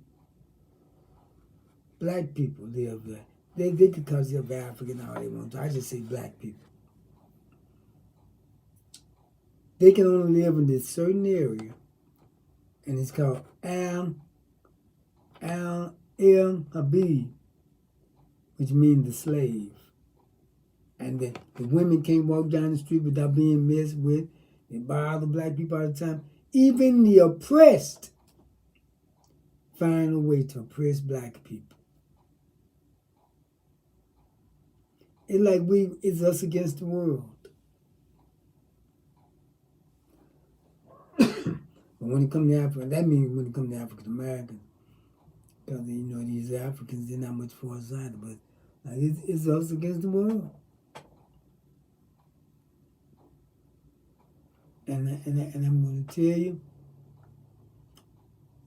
black people live there. They could call themselves African all they want to. I just say black people. They can only live in this certain area, and it's called El Habib, which means the slave. And the women can't walk down the street without being messed with. They bother black people all the time. Even the oppressed find a way to oppress black people. It's like it's us against the world. But when it comes to Africa, that means when it comes to African Americans, because these Africans, they're not much foresight, but it's us against the world. And I'm going to tell you,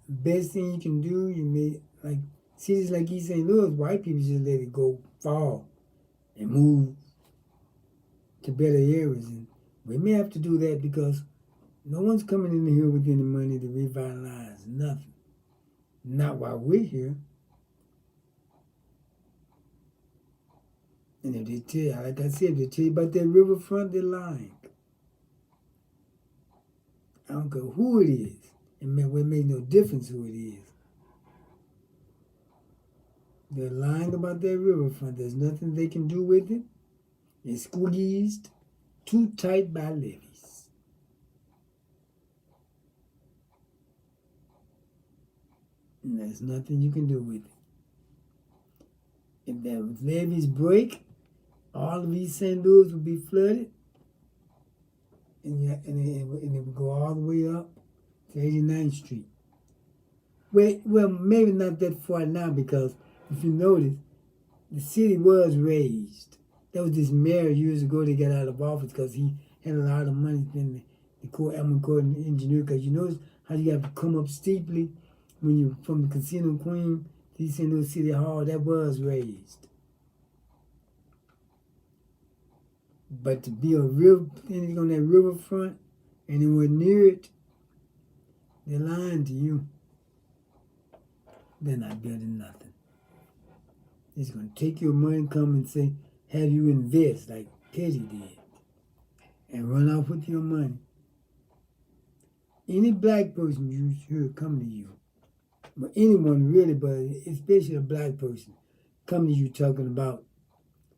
the best thing you can do, you may, like, cities like East St. Louis, white people just let it go fall and move to better areas. And we may have to do that because no one's coming in here with any money to revitalize nothing. Not while we're here. And if they tell you, like I said, if they tell you about that riverfront, they're lying. I don't care who it is. It makes no difference who it is. They're lying about that riverfront. There's nothing they can do with it. It's squeezed too tight by levees. And there's nothing you can do with it. If the levees break, all of East St. Louis will be flooded. And it would go all the way up to 89th Street. Well, maybe not that far now, because if you notice, the city was raised. There was this mayor years ago that got out of office because he had a lot of money spent the court, engineer, because you notice how you have to come up steeply when you're from the Casino Queen to East St. Louis City Hall. That was raised. But to be anything on that riverfront, anywhere near it, they're lying to you. They're not building nothing. It's going to take your money and come and say, have you invest like Teddy did, and run off with your money. Any black person you hear come to you, but anyone really, but especially a black person, come to you talking about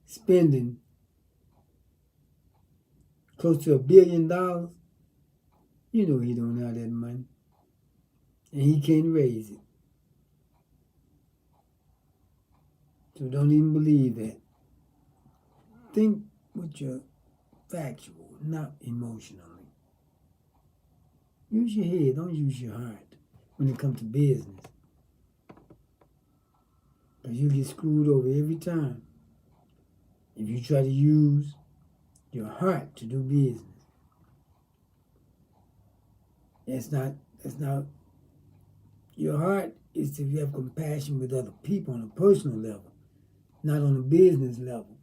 spending close to $1 billion, you know he don't have that money. And he can't raise it. So don't even believe that. Think with your factual, not emotionally. Use your head, don't use your heart when it comes to business. Because you get screwed over every time if you try to use your heart to do business. That's not, your heart is to have compassion with other people on a personal level, not on a business level.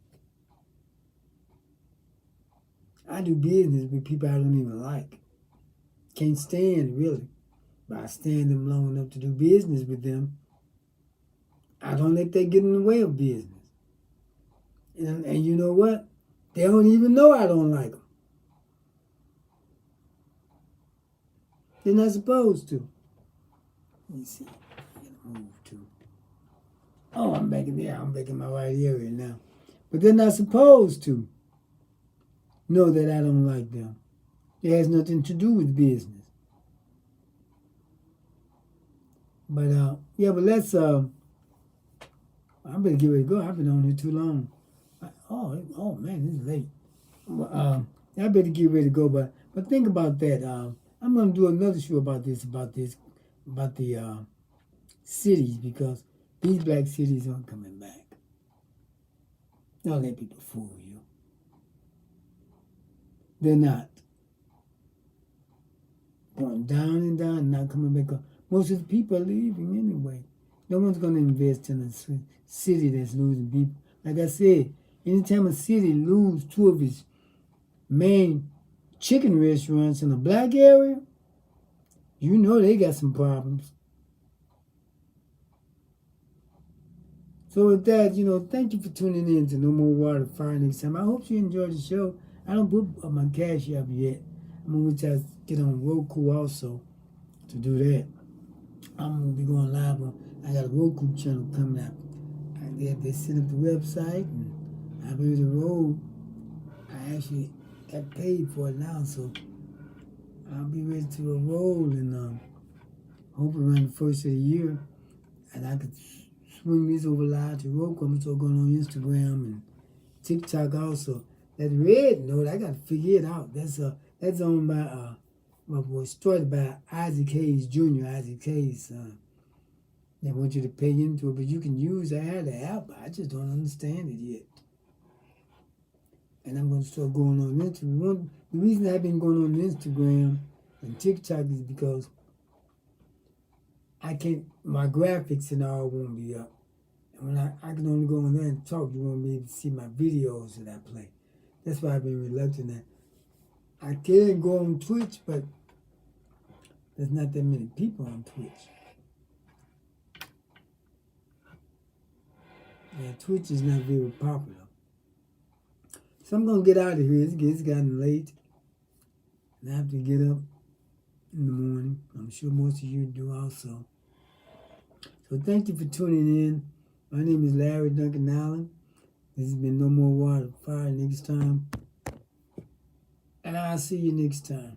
I do business with people I don't even like. Can't stand, really. But I stand them long enough to do business with them. I don't let that get in the way of business. And you know what? They don't even know I don't like them. They're not supposed to. Let me see. I gotta move to. Oh, I'm back in there. I'm back in my right area now. But they're not supposed to know that I don't like them. It has nothing to do with business. But yeah, but let's I better get ready to go. I've been on here too long. Oh man, it's late. I better get ready to go. But think about that. I'm gonna do another show about the cities, because these black cities aren't coming back. Don't let people fool you. They're not. Going down and down and not coming back up. Most of the people are leaving anyway. No one's going to invest in a city that's losing people. Like I said, anytime a city loses 2 of its main chicken restaurants in a black area, you know they got some problems. So with that, thank you for tuning in to No More Water, Fire next time. I hope you enjoyed the show. I don't put my Cash App yet. I'm going to get on Roku also to do that. I'm going to be going live I got a Roku channel coming out. They set up the website, and I'll be able to roll. I actually got paid for it now, so I'll be ready to roll, and hopefully around the first of the year, and I could swing this over live to Roku. I'm still going on Instagram and TikTok also. That Red Note, I got to figure it out. That's owned by started by Isaac Hayes Jr., Isaac Hayes' son. They want you to pay into it, but you can use the app. I just don't understand it yet. And I'm going to start going on Instagram. The reason I've been going on Instagram and TikTok is because my graphics and all won't be up. And when I can only go on there and talk, you won't be able to see my videos that I play. That's why I've been reluctant that I can go on Twitch, but there's not that many people on Twitch. Yeah, Twitch is not very popular. So I'm going to get out of here. It's gotten late. And I have to get up in the morning. I'm sure most of you do also. So thank you for tuning in. My name is Larry Duncan Allen. This has been No More Water, Fire next time. And I'll see you next time.